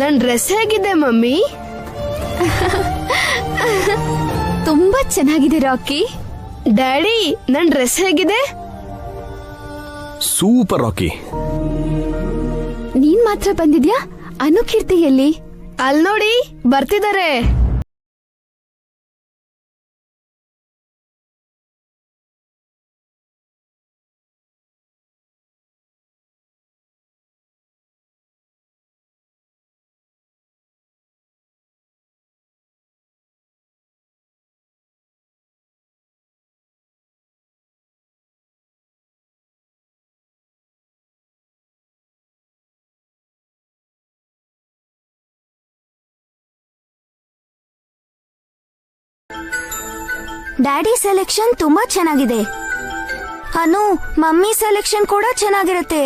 ನನ್ ಡ್ರೆಸ್ ಹೇಗಿದೆ ಮಮ್ಮಿ? ತುಂಬಾ ಚೆನ್ನಾಗಿದೆ ರಾಕಿ. ಡ್ಯಾಡಿ ನನ್ ಡ್ರೆಸ್ ಹೇಗಿದೆ? ಸೂಪರ್ ರಾಕಿ. ನೀನ್ ಮಾತ್ರ ಬಂದಿದ್ಯಾ? ಅನುಕೀರ್ತಿ ಎಲ್ಲಿ? ಅಲ್ ನೋಡಿ ಬರ್ತಿದ್ದಾರೆ. ಡ್ಯಾಡಿ ಸೆಲೆಕ್ಷನ್ ತುಂಬಾ ಚೆನ್ನಾಗಿದೆ. ಅನು, ಮಮ್ಮಿ ಸೆಲೆಕ್ಷನ್ ಕೂಡ ಚೆನ್ನಾಗಿರುತ್ತೆ.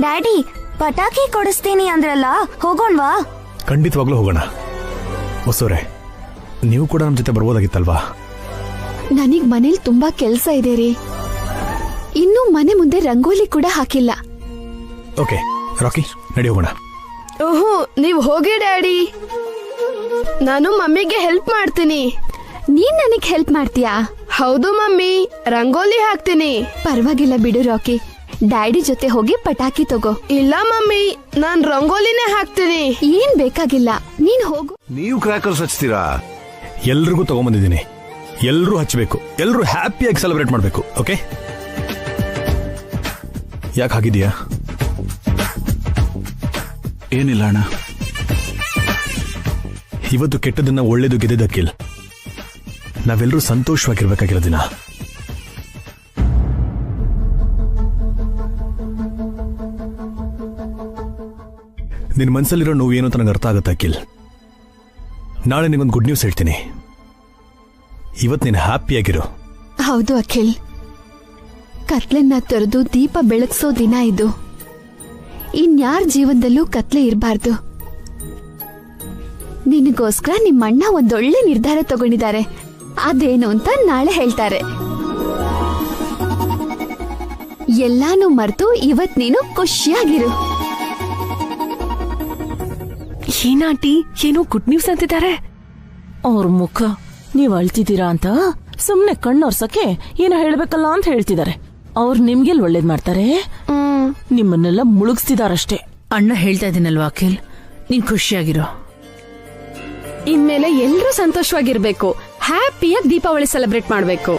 ಡ್ಯಾಡಿ ಪಟಾಕಿ ಕೊಡಿಸ್ತೀನಿ ಅಂದ್ರಲ್ಲ, ಹೋಗೋಣವಾ? ಖಂಡಿತವಾಗ್ಲೂ ಹೋಗೋಣ. ಹೊಸೋರೆ, ನೀವು ಕೂಡ ನಮ್ಮ ಜೊತೆ ಬರ್ಬೋದಾಗಿತ್ತಲ್ವಾ? ನನಗ್ ಮನೇಲಿ ತುಂಬಾ ಕೆಲ್ಸ ಇದೆ ರೀ. ಇನ್ನು ಮನೆ ಮುಂದೆ ರಂಗೋಲಿ ಕೂಡ ಹಾಕಿಲ್ಲ. ಓಕೆ ರಾಕಿ, ನಡಿ ಹೋಗೋಣ. ಓಹೋ, ನೀವ್ ಹೋಗಿ ಡ್ಯಾಡಿ, ನಾನು ಮಮ್ಮಿಗೆ ಹೆಲ್ಪ್ ಮಾಡ್ತೀನಿ. ನೀನ್ ನನಗ್ ಹೆಲ್ಪ್ ಮಾಡ್ತೀಯಾ? ಹೌದು ಮಮ್ಮಿ, ರಂಗೋಲಿ ಹಾಕ್ತೀನಿ. ಪರವಾಗಿಲ್ಲ ಬಿಡು ರಾಕಿ, ಡ್ಯಾಡಿ ಜೊತೆ ಹೋಗಿ ಪಟಾಕಿ ತಗೋ. ಇಲ್ಲ ಮಮ್ಮಿ, ನಾನ್ ರಂಗೋಲಿನೇ ಹಾಕ್ತೀನಿ. ಏನ್ ಬೇಕಾಗಿಲ್ಲ, ನೀನ್ ಹೋಗು. ನೀವು ಕ್ರ್ಯಾಕರ್ಸ್ ಹಚ್ತೀರಾ? ಎಲ್ರಿಗೂ ತಗೊಂಬಂದಿದ್ದೀನಿ. ಎಲ್ರೂ ಹಚ್ಚಬೇಕು, ಎಲ್ರೂ ಹ್ಯಾಪಿಯಾಗಿ ಸೆಲೆಬ್ರೇಟ್ ಮಾಡಬೇಕು. ಓಕೆ? ಯಾಕೆ ಹಾಗಿದೆಯಾ? ಏನಿಲ್ಲ ಅಣ್ಣ. ಇವತ್ತು ಕೆಟ್ಟದನ್ನ ಒಳ್ಳೇದು ಗೆದ್ದಿದ್ದಕ್ಕಿಲ್ಲ, ನಾವೆಲ್ಲರೂ ಸಂತೋಷವಾಗಿರ್ಬೇಕಾಗಿರೋ ದಿನ. ನಿನ್ ಮನ್ಸಲ್ಲಿರೋ ನೋವು ಏನು ಅಂತ ನಂಗೆ ಅರ್ಥ ಆಗುತ್ತೆ ಅಖಿಲ್. ನಾಳೆ ನಿಗೊಂದು ಗುಡ್ ನ್ಯೂಸ್ ಹೇಳ್ತೀನಿ. ಇವತ್ತು ನೀನು ಹ್ಯಾಪಿಯಾಗಿರು. ಹೌದು ಅಖಿಲ್, ಕತ್ಲನ್ನ ತೊರೆದು ದೀಪ ಬೆಳಗ್ಸೋ ದಿನ ಇದು. ಇನ್ಯಾರ ಜೀವನದಲ್ಲೂ ಕತ್ಲೆ ಇರಬಾರ್ದು. ನಿನಗೋಸ್ಕರ ನಿಮ್ಮಣ್ಣ ಒಂದೊಳ್ಳೆ ನಿರ್ಧಾರ ತಗೊಂಡಿದ್ದಾರೆ. ಅದೇನು ಅಂತ ನಾಳೆ ಹೇಳ್ತಾರೆ. ಎಲ್ಲಾನು ಮರ್ತು ಇವತ್ ನೀನು ಖುಷಿಯಾಗಿರು. ಏನಾಂಟಿ, ಏನೋ ಗುಡ್ ನ್ಯೂಸ್ ಅಂತಿದ್ದಾರೆ. ಅವ್ರ ಮುಖ ನೀವ್ ಅಳ್ತಿದ್ದೀರಾ ಅಂತ ಸುಮ್ನೆ ಕಣ್ಣೊರ್ಸಕ್ಕೆ ಏನೋ ಹೇಳ್ಬೇಕಲ್ಲ ಅಂತ ಹೇಳ್ತಿದ್ದಾರೆ. ಅವ್ರು ನಿಮ್ಗೆಲ್ ಒಳ್ಳೇದ್ ಮಾಡ್ತಾರೆ, ನಿಮ್ಮನ್ನೆಲ್ಲ ಮುಳುಗಿಸ್ತಿದಾರಷ್ಟೇ. ಅಣ್ಣ ಹೇಳ್ತಾ ಇದ್ದೀನಲ್ವಾ ಅಖಿಲ್, ನೀನ್ ಖುಷಿಯಾಗಿರೋ. ಇನ್ಮೇಲೆ ಎಲ್ರೂ ಸಂತೋಷವಾಗಿರ್ಬೇಕು, ಹ್ಯಾಪಿಯಾಗಿ ದೀಪಾವಳಿ ಸೆಲೆಬ್ರೇಟ್ ಮಾಡ್ಬೇಕು.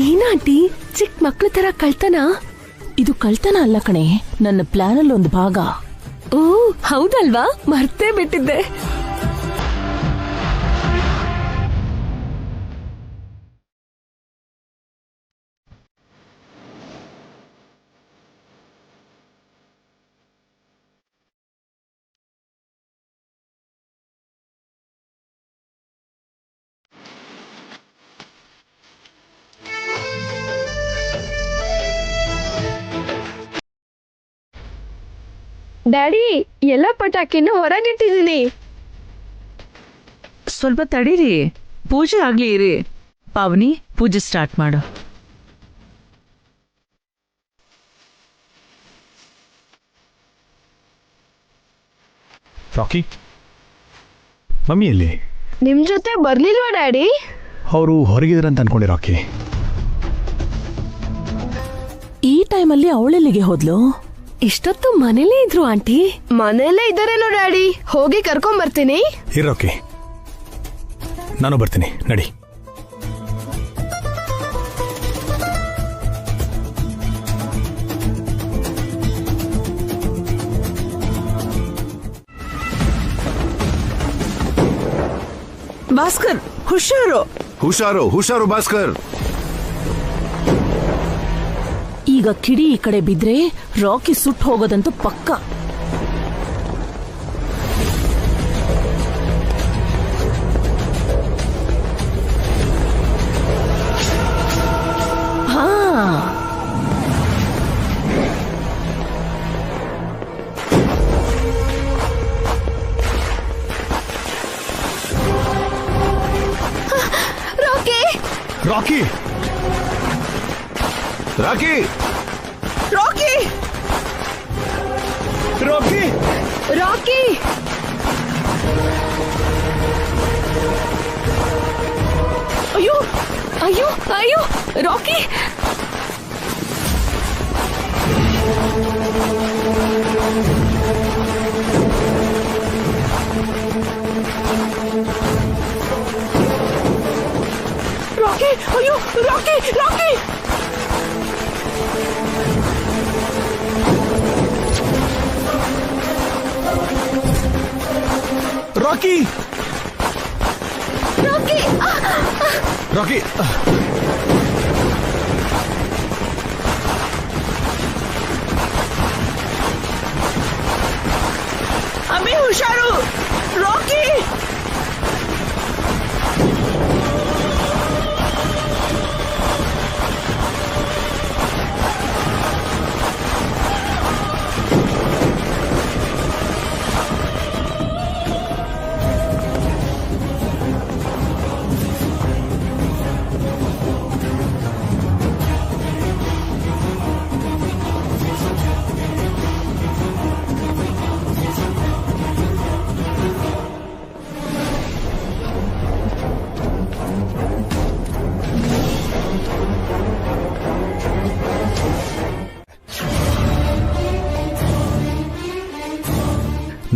ಏನಾಂಟಿ, ಚಿಕ್ಕ ಮಕ್ಳ ತರ ಕಳ್ತನ? ಇದು ಕಳ್ತನ ಅಲ್ಲ ಕಣೆ, ನನ್ನ ಪ್ಲಾನ್ ಅಲ್ಲಿ ಒಂದು ಭಾಗ. ಓ ಹೌದಲ್ವಾ, ಮರ್ತೇ ಬಿಟ್ಟಿದ್ದೆ. ಡ್ಯಾಡಿ, ಎಲ್ಲ ಪಟಾಕಿನೂ ಹೊರಗಿಟ್ಟಿದ್ದೀನಿ. ಸ್ವಲ್ಪ ತಡೀರಿ, ಪೂಜೆ ಆಗ್ಲಿ ಇರಿ. ಪಾವನಿ, ಪೂಜೆ ಸ್ಟಾರ್ಟ್ ಮಾಡು. ರಾಕಿ, ಮಮ್ಮಿ ಎಲ್ಲಿ? ನಿಮ್ ಜೊತೆ ಬರ್ಲಿಲ್ವಾ ಡ್ಯಾಡಿ? ಅವರು ಹೊರಗಿದ್ರಂತ ಅನ್ಕೊಂಡೆ ರಾಕಿ. ಈ ಟೈಮಲ್ಲಿ ಅವಳೆಲ್ಲಿಗೆ ಹೋದ್ಲು? ಇಷ್ಟೊತ್ತು ಮನೇಲೇ ಇದ್ರು ಆಂಟಿ. ಮನೇಲೇ ಇದ್ದಾರೇನೋ ಡ್ಯಾಡಿ, ಹೋಗಿ ಕರ್ಕೊಂಡ್ ಬರ್ತೀನಿ. ರಾಕಿ, ನಾನು ಬರ್ತೀನಿ, ನಡಿ. ಭಾಸ್ಕರ್, ಹುಷಾರು. ಹುಷಾರು ಹುಷಾರು ಭಾಸ್ಕರ್. ಈಗ ಕಿಡಿ ಈ ಕಡೆ ಬಿದ್ರೆ ರಾಕಿ ಸುಟ್ಟು ಹೋಗೋದಂತೂ ಪಕ್ಕ. ಹಾ, ರಾಕಿ ರಾಕಿ ರಾಕಿ ರಾಕಿ ರಾಕಿ ರಾಕಿ, ಅಯ್ಯೋ ಅಯ್ಯೋ ಅಯ್ಯೋ, ರಾಕಿ. ರಾಕಿ, ಅಯ್ಯೋ ರಾಕಿ, ರಾಕಿ. ರಾಕಿ ರಾಕಿ ರಾಕಿ ಅಮ್ಮಿ ಹುಷಾರು. ರಾಕಿ,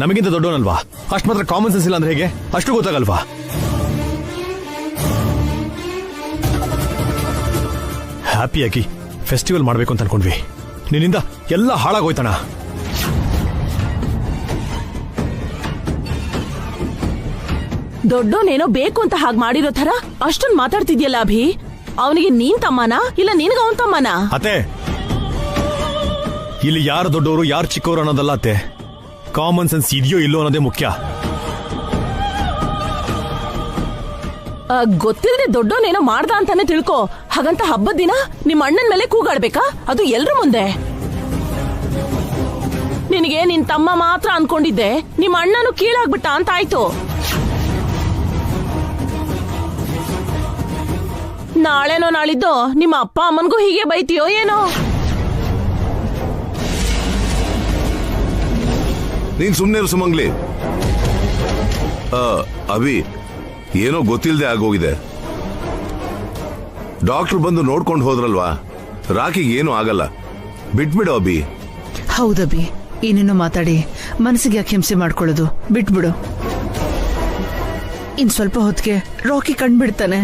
ನಮಗಿಂತ ದೊಡ್ಡವನಲ್ವಾ? ಅಷ್ಟು ಮಾತ್ರ ಕಾಮನ್ ಸೆನ್ಸ್ ಇಲ್ಲ ಅಂದ್ರೆ ಹೇಗೆ? ಅಷ್ಟು ಗೊತ್ತಾಗಲ್ವಾ? ಹ್ಯಾಪಿಯಾಗಿ ಫೆಸ್ಟಿವಲ್ ಮಾಡ್ಬೇಕು ಅಂತ ಅನ್ಕೊಂಡ್ವಿ, ನಿನ್ನಿಂದ ಎಲ್ಲ ಹಾಳಾಗೋಯ್ತಣ. ದೊಡ್ಡೋನೇನೋ ಬೇಕು ಅಂತ ಹಾಗೆ ಮಾಡಿರೋ ತರ ಅಷ್ಟೊಂದು ಮಾತಾಡ್ತಿದ್ಯಲ್ಲ ಅಭಿ. ಅವನಿಗೆ ನೀನ್ ತಮ್ಮನ ಇಲ್ಲ ನಿನ್ಗ ಅವನ್ ತಮ್ಮನ? ಅತ್ತೆ, ಇಲ್ಲಿ ಯಾರು ದೊಡ್ಡವರು ಯಾರು ಚಿಕ್ಕವರು ಅನ್ನೋದಲ್ಲ ಅತ್ತೆ, ಕಾಮನ್ ಸೆನ್ಸ್ ಇದೆಯೋ ಇಲ್ಲೋ ಅನ್ನೋದೇ ಮುಖ್ಯ. ಗೊತ್ತಿಲ್ಲದೆ ದೊಡ್ಡೋನೇನೋ ಮಾಡ್ದ ಅಂತಾನೆ ತಿಳ್ಕೊ. ಹಾಗಂತ ಹಬ್ಬದ ದಿನ ನಿಮ್ಮ ಅಣ್ಣನ ಮೇಲೆ ಕೂಗಾಡ್ಬೇಕಾ? ಅದು ಎಲ್ರ ಮುಂದೆ. ನಿನಗೆ ನಿನ್ ತಮ್ಮ ಮಾತ್ರ ಅನ್ಕೊಂಡಿದ್ದೆ, ನಿಮ್ಮ ಅಣ್ಣನು ಕೀಳಾಗ್ಬಿಟ್ಟ ಅಂತ ಆಯ್ತು. ನಾಳೆನೋ ನಾಳಿದ್ದೋ ನಿಮ್ಮ ಅಪ್ಪ ಅಮ್ಮನ್ಗೂ ಹೀಗೆ ಬೈತೀಯೋ ಏನೋ? ನೀನ್ ಸುಮ್ನೆ ಇರು ಸುಮಂಗ್ಲಿ. ಅಭಿ, ಏನೋ ಗೊತ್ತಿಲ್ಲದೆ ಆಗೋಗಿದೆ. ಡಾಕ್ಟರ್ ಬಂದು ನೋಡ್ಕೊಂಡು ಹೋದ್ರಲ್ವಾ, ರಾಕಿಗೆ ಏನೂ ಆಗಲ್ಲ, ಬಿಟ್ಬಿಡು ಅಭಿ. ಹೌದಭಿ, ಏನೇನೋ ಮಾತಾಡಿ ಮನಸ್ಸಿಗೆ ಯಾಕೆ ಹಿಂಸೆ ಮಾಡ್ಕೊಳ್ಳೋದು, ಬಿಟ್ಬಿಡು. ಇನ್ ಸ್ವಲ್ಪ ಹೊತ್ತಿಗೆ ರಾಕಿ ಕಂಡ್ಬಿಡ್ತಾನೆ.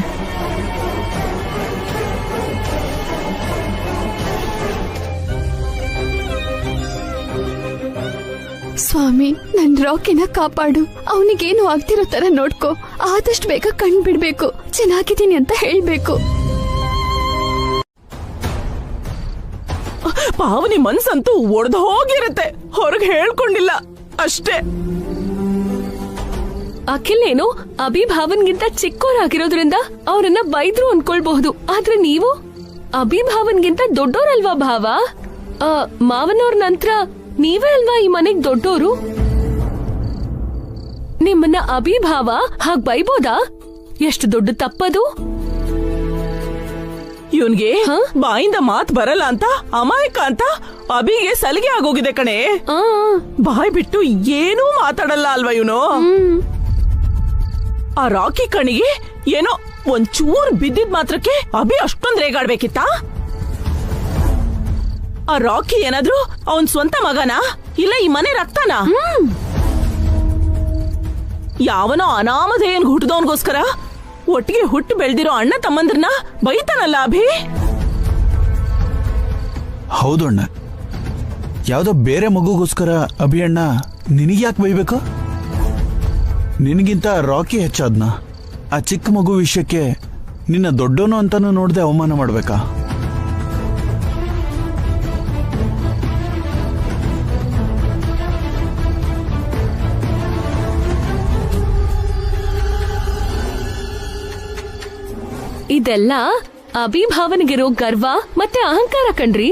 ಸ್ವಾಮಿ, ನನ್ ರಾಕಿನ ಕಾಪಾಡು. ಅವನಿಗೇನು ಆಗ್ತಿರೋ ತರ ನೋಡ್ಕೋ. ಆದಷ್ಟು ಬೇಗ ಕಣ್ ಬಿಡ್ಬೇಕು, ಚೆನ್ನಾಗಿದ್ದೀನಿ ಅಂತ ಹೇಳ್ಬೇಕು. ಪಾವನಿ ಮನ್ಸಂತೂ ಒಡೆದು ಹೋಗಿರತ್ತೆ, ಹೊರಗೆ ಹೇಳ್ಕೊಂಡಿಲ್ಲ ಅಷ್ಟೇ. ಅಖಿಲ್ ಏನು ಅಭಿಭಾವನ್ಗಿಂತ ಚಿಕ್ಕೋರಾಗಿರೋದ್ರಿಂದ ಅವರನ್ನ ಬೈದ್ರು ಅನ್ಕೊಳ್ಬಹುದು. ಆದ್ರೆ ನೀವು ಅಭಿಭಾವನ್ಗಿಂತ ದೊಡ್ಡೋರಲ್ವಾ ಭಾವ? ಮಾವನವ್ರ ನಂತರ ನೀವೇ ಅಲ್ವಾ ಈ ಮನೆಗ್ ದೊಡ್ಡೋರು? ನಿಮ್ಮನ್ನ ಅಭಿಭಾವ ಹಾಗ್ ಬೈಬೋದಾ? ಎಷ್ಟು ದೊಡ್ಡ ತಪ್ಪದು. ಇವನ್ಗೆ ಬಾಯಿಂದ ಮಾತ್ ಬರಲ್ಲ ಅಂತ ಅಮಾಯಕ ಅಂತ ಅಭಿಗೆ ಸಲಿಗೆ ಆಗೋಗಿದೆ ಕಣೆ. ಬಾಯ್ ಬಿಟ್ಟು ಏನೂ ಮಾತಾಡಲ್ಲ ಅಲ್ವಾ ಇವನು? ಆ ರಾಕಿ ಕಣಿಗೆ ಏನೋ ಒಂಚೂರ್ ಬಿದ್ದಿದ್ ಮಾತ್ರಕ್ಕೆ ಅಭಿ ಅಷ್ಟೊಂದ್ ರೇಗಾಡ್ಬೇಕಿತ್ತ? ಆ ರಾಕಿ ಏನಾದ್ರು ಅವನ್ ಸ್ವಂತ ಮಗನ ಇಲ್ಲ ಈ ಮನೆ ರಕ್ತನ? ಯಾವನೋ ಅನಾಮಧೇಯನ್ ಹುಟ್ಟದವನ್ಗೋಸ್ಕರ ಒಟ್ಟಿಗೆ ಹುಟ್ಟು ಬೆಳ್ದಿರೋ ಅಣ್ಣ ತಮ್ಮಂದ್ರನ್ನ ಬೈತಾನಲ್ಲ ಅಭಿ. ಹೌದು ಅಣ್ಣ, ಯಾವ್ದೋ ಬೇರೆ ಮಗುಗೋಸ್ಕರ ಅಭಿ ಅಣ್ಣ ನಿನಗೆ ಯಾಕೆ ಬೈಬೇಕು? ನಿನಗಿಂತ ರಾಕಿ ಹೆಚ್ಚಾದ್ನ? ಆ ಚಿಕ್ಕ ಮಗು ವಿಷಯಕ್ಕೆ ನಿನ್ನ ದೊಡ್ಡೋನು ಅಂತಾನು ನೋಡದೆ ಅವಮಾನ ಮಾಡ್ಬೇಕಾ? ಇದೆಲ್ಲ ಅಭಿಭಾವನಿಗಿರೋ ಗರ್ವ ಮತ್ತೆ ಅಹಂಕಾರ ಕಣ್ರಿ.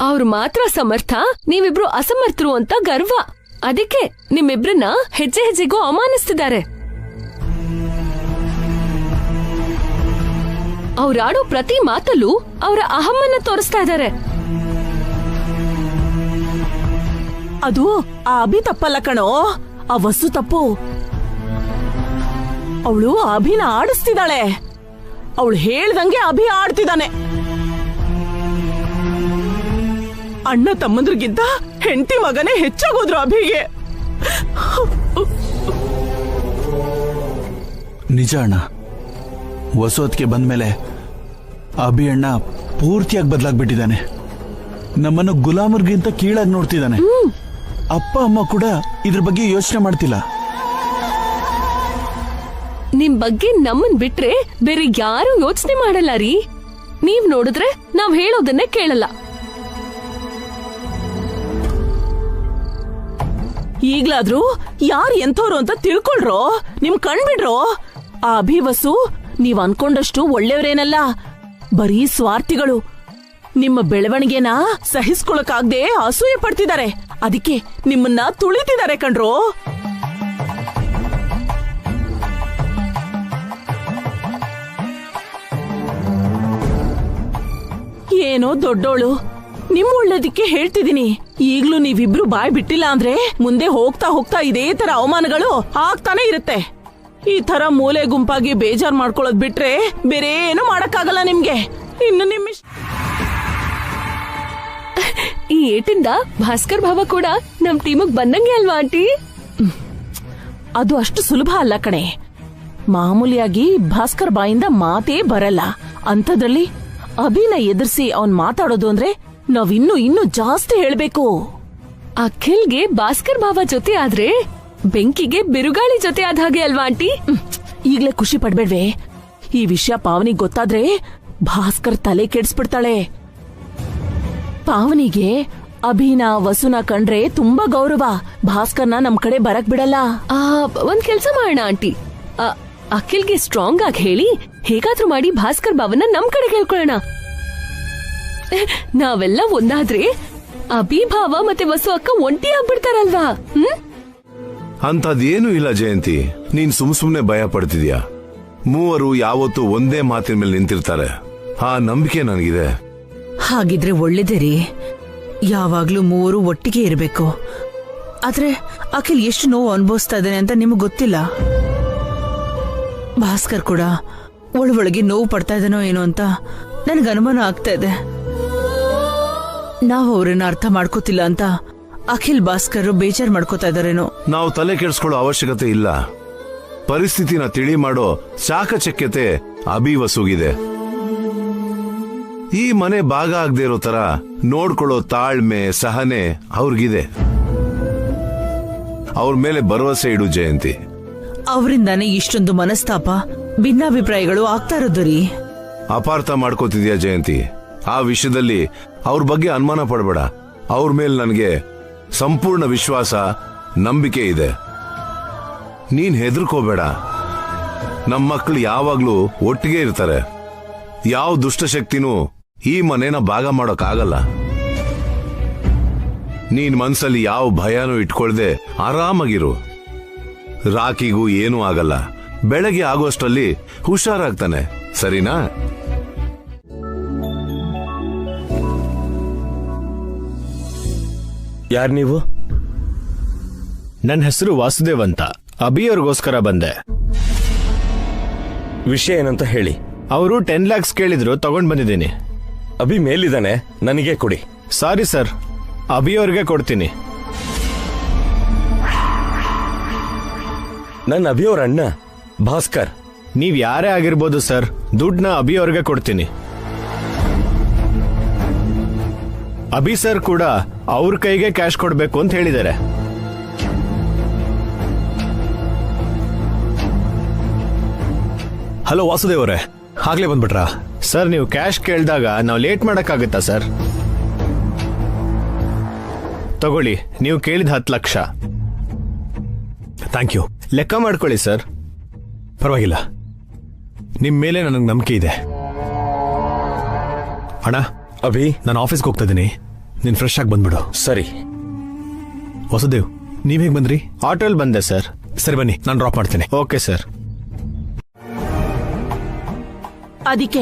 ಅವ್ರು ಮಾತ್ರ ಸಮರ್ಥ, ನೀವಿಬ್ರು ಅಸಮರ್ಥರು ಅಂತ ಗರ್ವ. ಅದಕ್ಕೆ ನಿಮ್ಮಿಬ್ರನ್ನ ಹೆಜ್ಜೆ ಹೆಜ್ಜೆಗೂ ಅವಮಾನಿಸ್ತಿದ್ದಾರೆ. ಅವ್ರಾಡೋ ಪ್ರತಿ ಮಾತಲ್ಲೂ ಅವರ ಅಹಮ್ಮನ್ನ ತೋರಿಸ್ತಾ ಇದ್ದಾರೆ. ಅದು ಆ ಅಭಿ ತಪ್ಪಲ್ಲ ಕಣೋ, ಆ ವಸ್ತು ತಪ್ಪು. ಅವಳು ಅಭಿನ ಆಡಿಸ್ತಿದ್ದಾಳೆ. ಅವಳು ಹೇಳ್ದಂಗೆ ಅಭಿ ಆಡ್ತಿದ್ದಾನೆ. ಅಣ್ಣ ತಮ್ಮಂದ್ರಿಗಿಂತ ಹೆಂಡತಿ ಮಗನೇ ಹೆಚ್ಚಾಗೋದ್ರು ಅಭಿಗೆ. ನಿಜ ಅಣ್ಣ, ವಸೋತ್ಗೆ ಬಂದ್ಮೇಲೆ ಅಭಿ ಅಣ್ಣ ಪೂರ್ತಿಯಾಗಿ ಬದಲಾಗ್ಬಿಟ್ಟಿದ್ದಾನೆ. ನಮ್ಮನ್ನು ಗುಲಾಮರ್ಗಿಂತ ಕೀಳಾಗಿ ನೋಡ್ತಿದ್ದಾನೆ. ಅಪ್ಪ ಅಮ್ಮ ಕೂಡ ಇದ್ರ ಬಗ್ಗೆ ಯೋಚನೆ ಮಾಡ್ತಿಲ್ಲ. ನಿಮ್ ಬಗ್ಗೆ ನಮ್ಮನ್ ಬಿಟ್ರೆ ಬೇರೆ ಯಾರು ಯೋಚನೆ ಮಾಡಲ್ಲ ರೀ. ನೀವ್ ನೋಡಿದ್ರೆ ನಾವ್ ಹೇಳೋದನ್ನೇ ಕೇಳಲ್ಲ. ಈಗ್ಲಾದ್ರೂ ಯಾರು ಎಂಥವ್ರು ಅಂತ ತಿಳ್ಕೊಳ್ರೋ, ನಿಮ್ ಕಣ್ಬಿಡ್ರೋ. ಆ ಅಭಿವಸು ನೀವ್ ಅನ್ಕೊಂಡಷ್ಟು ಒಳ್ಳೆಯವರೇನಲ್ಲ, ಬರೀ ಸ್ವಾರ್ಥಿಗಳು. ನಿಮ್ಮ ಬೆಳವಣಿಗೆನ ಸಹಿಸ್ಕೊಳಕಾಗ್ದೆ ಅಸೂಯೆ ಪಡ್ತಿದ್ದಾರೆ. ಅದಕ್ಕೆ ನಿಮ್ಮನ್ನ ತುಳಿತಿದ್ದಾರೆ ಕಣ್ರೋ. ಏನೋ ದೊಡ್ಡೋಳು, ನಿಮ್ ಒಳ್ಳೇದಕ್ಕೆ ಹೇಳ್ತಿದೀನಿ. ಈಗ್ಲೂ ನೀವಿಬ್ರು ಬಾಯ್ ಬಿಟ್ಟಿಲ್ಲ ಅಂದ್ರೆ ಮುಂದೆ ಹೋಗ್ತಾ ಹೋಗ್ತಾ ಇದೇ ತರ ಅವಮಾನಗಳು ಆಗ್ತಾನೆ ಇರುತ್ತೆ. ಈ ತರ ಮೂಲೆ ಗುಂಪಾಗಿ ಬೇಜಾರ್ ಮಾಡ್ಕೊಳ್ಳೋದ್ ಬಿಟ್ರೆ ಬೇರೆ ಏನು ಮಾಡಕ್ಕಾಗಲ್ಲ ನಿಮ್ಗೆ. ಇನ್ನು ಈ ಏಟಿಂದ ಭಾಸ್ಕರ್ ಭಾವ ಕೂಡ ನಮ್ ಟೀಮಿಗ್ ಬಂದಂಗೆ ಅಲ್ವಾ ಆಂಟಿ? ಅದು ಅಷ್ಟು ಸುಲಭ ಅಲ್ಲ ಕಣೆ. ಮಾಮೂಲಿಯಾಗಿ ಭಾಸ್ಕರ್ ಬಾಯಿಂದ ಮಾತೇ ಬರಲ್ಲ. ಅಂಥದ್ರಲ್ಲಿ ಅಭಿನ ಎದುರಿಸಿ ಅವನ್ ಮಾತಾಡೋದು ಅಂದ್ರೆ ನಾವಿನ್ನೂ ಜಾಸ್ತಿ ಹೇಳ್ಬೇಕು. ಅಖಿಲ್ಗೆ ಭಾಸ್ಕರ್ ಭಾವ ಜೊತೆ ಆದ್ರೆ ಬೆಂಕಿಗೆ ಬಿರುಗಾಳಿ ಜೊತೆ ಆದ ಹಾಗೆ ಅಲ್ವಾ ಆಂಟಿ? ಈಗ್ಲೇ ಖುಷಿ ಪಡ್ಬೇಡ್ವೆ. ಈ ವಿಷಯ ಪಾವನಿಗೆ ಗೊತ್ತಾದ್ರೆ ಭಾಸ್ಕರ್ ತಲೆ ಕೆಡ್ಸ್ಬಿಡ್ತಾಳೆ. ಪಾವನಿಗೆ ಅಭಿನ ವಸುನ ಕಂಡ್ರೆ ತುಂಬಾ ಗೌರವ. ಭಾಸ್ಕರ್ನ ನಮ್ ಕಡೆ ಬರಕ್ ಬಿಡಲ್ಲ. ಒಂದ್ ಕೆಲ್ಸ ಮಾಡೋಣ ಆಂಟಿ, ಅಖಿಲ್ಗೆ ಸ್ಟ್ರಾಂಗ್ ಆಗಿ ಹೇಳಿ ಹೇಗಾದ್ರೂ ಮಾಡಿ ಭಾಸ್ಕರ್ ಭಾವನ ನಮ್ ಕಡೆ ಕೇಳ್ಕೊಳ್ಳೋಣ. ನಾವೆಲ್ಲ ಒಂದಾದ್ರೆ ಅಭಿಭಾವ ಮತ್ತೆ ವಸು ಅಕ್ಕ ಒಂಟಿ ಆಗ್ಬಿಡ್ತಾರಲ್ವಾ? ಅಂತದೇನು ಇಲ್ಲ ಜಯಂತಿ, ನೀನ್ ಸುಮ್ನೆ ಭಯ ಪಡ್ತಿದ್ಯಾ. ಮೂವರು ಯಾವತ್ತೂ ಒಂದೇ ಮಾತಿನ ಮೇಲೆ ನಿಂತಿರ್ತಾರೆ, ಆ ನಂಬಿಕೆ ನನಗಿದೆ. ಹಾಗಿದ್ರೆ ಒಳ್ಳೇದೇ ರೀ. ಯಾವಾಗ್ಲೂ ಮೂವರು ಒಟ್ಟಿಗೆ ಇರಬೇಕು. ಆದ್ರೆ ಅಖಿಲ್ ಎಷ್ಟು ನೋವು ಅನುಭವಿಸ್ತಾ ಇದ್ದಾನೆ ಅಂತ ನಿಮಗ್ ಗೊತ್ತಿಲ್ಲ. ಭಾಸ್ಕರ್ ಕೂಡ ಒಳಗೆ ನೋವು ಪಡ್ತಾ ಇದ್ದಾನೋ ಏನೋ ಅಂತ ನನ್ಗೆ ಅನುಮಾನ ಆಗ್ತಾ ಇದೆ. ನಾವು ಅವ್ರನ್ನ ಅರ್ಥ ಮಾಡ್ಕೋತಿಲ್ಲ ಅಂತ ಅಖಿಲ್ ಭಾಸ್ಕರ್ ಬೇಜಾರ್ ಮಾಡ್ಕೋತಾ ಇದಾರೇನೋ. ನಾವು ತಲೆ ಕೆಡಿಸ್ಕೊಳ್ಳೋ ಅವಶ್ಯಕತೆ ಇಲ್ಲ. ಪರಿಸ್ಥಿತಿನ ತಿಳಿ ಮಾಡೋ ಚಾಕಚಕ್ಯತೆ ಅಭಿವಸುಗಿದೆ. ಈ ಮನೆ ಭಾಗ ಆಗದೆ ಇರೋ ತರ ನೋಡ್ಕೊಳ್ಳೋ ತಾಳ್ಮೆ ಸಹನೆ ಅವ್ರಿಗಿದೆ. ಅವ್ರ ಮೇಲೆ ಭರವಸೆ ಇಡು ಜಯಂತಿ. ಅವರಿಂದಾನೇ ಇಷ್ಟೊಂದು ಮನಸ್ತಾಪ ಭಿನ್ನಾಭಿಪ್ರಾಯಗಳು ಆಗ್ತಾ ಇರೋದು ರೀ. ಅಪಾರ್ಥ ಮಾಡ್ಕೋತಿದ್ಯಾ ಜಯಂತಿ? ಆ ವಿಷಯದಲ್ಲಿ ಅವ್ರ ಬಗ್ಗೆ ಅನುಮಾನ ಪಡಬೇಡ. ಅವ್ರ ಮೇಲೆ ನನಗೆ ಸಂಪೂರ್ಣ ವಿಶ್ವಾಸ, ನಂಬಿಕೆ ಇದೆ. ನೀನ್ ಹೆದರ್ಕೋಬೇಡ. ನಮ್ಮ ಮಕ್ಕಳು ಯಾವಾಗ್ಲೂ ಒಟ್ಟಿಗೆ ಇರ್ತಾರೆ. ಯಾವ ದುಷ್ಟಶಕ್ತಿನೂ ಈ ಮನೇನ ಭಾಗ ಮಾಡೋಕ್ಕಾಗಲ್ಲ. ನೀನ್ ಮನ್ಸಲ್ಲಿ ಯಾವ ಭಯನೂ ಇಟ್ಕೊಳ್ದೆ ಆರಾಮಾಗಿರು. ರಾಕಿಗೂ ಏನೂ ಆಗಲ್ಲ. ಬೆಳಗ್ಗೆ ಆಗೋಷ್ಟರಲ್ಲಿ ಹುಷಾರಾಗ್ತಾನೆ, ಸರಿನಾ? ಯಾರ್ ನೀವು? ನನ್ನ ಹೆಸರು ವಾಸುದೇವ್ ಅಂತ. ಅಭಿಯವ್ರಿಗೋಸ್ಕರ ಬಂದೆ. ವಿಷಯ ಏನಂತ ಹೇಳಿ. ಅವರು 10 lakhs ಕೇಳಿದ್ರು, ತಗೊಂಡ್ ಬಂದಿದ್ದೀನಿ. ಅಭಿ ಮೇಲಿದ್ದಾನೆ, ನನಗೆ ಕೊಡಿ. ಸಾರಿ ಸರ್, ಅಭಿಯವ್ರಿಗೆ ಕೊಡ್ತೀನಿ. ನನ್ನ ಅಭಿಯವ್ರ ಅಣ್ಣ ಭಾಸ್ಕರ್. ನೀವ್ ಯಾರೇ ಆಗಿರ್ಬೋದು ಸರ್, ದುಡ್ಡನ್ನ ಅಭಿಯವ್ರಿಗೆ ಕೊಡ್ತೀನಿ. ಅಭಿ ಸರ್ ಕೂಡ ಅವ್ರ ಕೈಗೆ ಕ್ಯಾಶ್ ಕೊಡ್ಬೇಕು ಅಂತ ಹೇಳಿದ್ದಾರೆ. ಹಲೋ ವಾಸುದೇವ್ ಅವರೇ, ಆಗ್ಲೇ ಬಂದ್ಬಿಟ್ರಾ? ಸರ್, ನೀವು ಕ್ಯಾಶ್ ಕೇಳಿದಾಗ ನಾವು ಲೇಟ್ ಮಾಡಕ್ಕಾಗತ್ತಾ ಸರ್? ತಗೊಳ್ಳಿ, ನೀವು ಕೇಳಿದ 10 ಲಕ್ಷ. Thank you. ಲೆಕ್ಕ ಮಾಡ್ಕೊಳ್ಳಿ ಸರ್. ಪರವಾಗಿಲ್ಲ, ನಿಮ್ ಮೇಲೆ ನನಗೆ ನಂಬಿಕೆ ಇದೆ. ಅಣ್ಣ, ಅಭಿ, ನಾನು ಆಫೀಸ್ಗೆ ಹೋಗ್ತಾ ಇದ್ದೀನಿ. ನೀನ್ ಫ್ರೆಶ್ ಆಗಿ ಬಂದ್ಬಿಡು. ಸರಿ. ವಾಸುದೇವ್, ನೀವ್ ಹೇಗ್ ಬಂದ್ರಿ? ಆಟೋಲ್ ಬಂದೆ ಸರ್. ಸರಿ, ಬನ್ನಿ, ನಾನು ಡ್ರಾಪ್ ಮಾಡ್ತೇನೆ. Okay sir. ಅದಕ್ಕೆ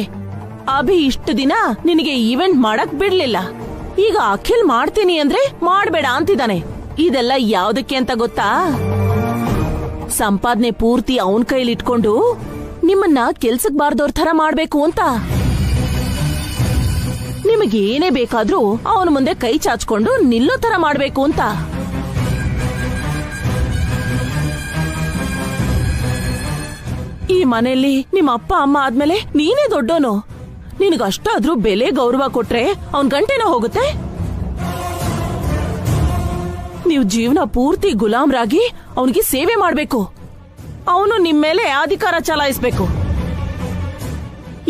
ಅಭಿ ಇಷ್ಟು ದಿನ ನಿನಗೆ ಈವೆಂಟ್ ಮಾಡಕ್ ಬಿಡ್ಲಿಲ್ಲ. ಈಗ ಅಖಿಲ್ ಮಾಡ್ತೀನಿ ಅಂದ್ರೆ ಮಾಡ್ಬೇಡ ಅಂತಿದ್ದಾನೆ. ಇದೆಲ್ಲ ಯಾವ್ದಕ್ಕೆ ಅಂತ ಗೊತ್ತಾ? ಸಂಪಾದನೆ ಪೂರ್ತಿ ಅವನ್ ಕೈಲಿ ಇಟ್ಕೊಂಡು ನಿಮ್ಮನ್ನ ಕೆಲ್ಸಕ್ ಬಾರ್ದವ್ರ ತರ ಮಾಡ್ಬೇಕು ಅಂತ. ನಿಮಗೇನೇ ಬೇಕಾದ್ರೂ ಅವನ ಮುಂದೆ ಕೈ ಚಾಚ್ಕೊಂಡು ನಿಲ್ಲೋ ತರ ಮಾಡ್ಬೇಕು ಅಂತ. ಈ ಮನೆಯಲ್ಲಿ ನಿಮ್ಮ ಅಪ್ಪ ಅಮ್ಮ ಆದ್ಮೇಲೆ ನೀನೇ ದೊಡ್ಡೋನು. ನಿನಗಷ್ಟಾದ್ರೂ ಬೆಲೆ ಗೌರವ ಕೊಟ್ರೆ ಅವನ್ ಗಂಟೆನ ಹೋಗುತ್ತೆ. ನೀವು ಜೀವನ ಪೂರ್ತಿ ಗುಲಾಮ್ರಾಗಿ ಅವನಿಗೆ ಸೇವೆ ಮಾಡ್ಬೇಕು. ಅವನು ನಿಮ್ ಮೇಲೆ ಅಧಿಕಾರ ಚಲಾಯಿಸ್ಬೇಕು.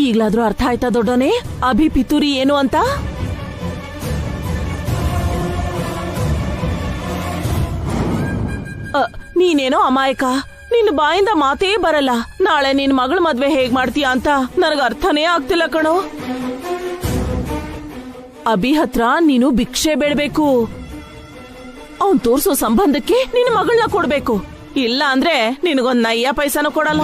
ಈಗ್ಲಾದ್ರೂ ಅರ್ಥ ಆಯ್ತಾ ದೊಡ್ಡೋನೆ ಅಭಿ ಪಿತೂರಿ ಏನು ಅಂತ? ನೀನೇನೋ ಅಮಾಯಕ, ನಿನ್ನ ಬಾಯಿಂದ ಮಾತೇ ಬರಲ್ಲ. ನಾಳೆ ನಿನ್ ಮಗಳ ಮದ್ವೆ ಹೇಗ್ ಮಾಡ್ತೀಯ ಅಂತ ನನಗ ಅರ್ಥನೇ ಆಗ್ತಿಲ್ಲ ಕಣೋ. ಅಭಿ ಹತ್ರ ನೀನು ಭಿಕ್ಷೆ ಬೇಡ್ಬೇಕು. ಅವನ್ ತೋರ್ಸೋ ಸಂಬಂಧಕ್ಕೆ ನಿನ್ನ ಮಗಳನ್ನ ಕೊಡ್ಬೇಕು. ಇಲ್ಲ ಅಂದ್ರೆ ನಿನಗೊಂದ್ ನಯ್ಯ ಪೈಸಾನು ಕೊಡಲ್ಲ.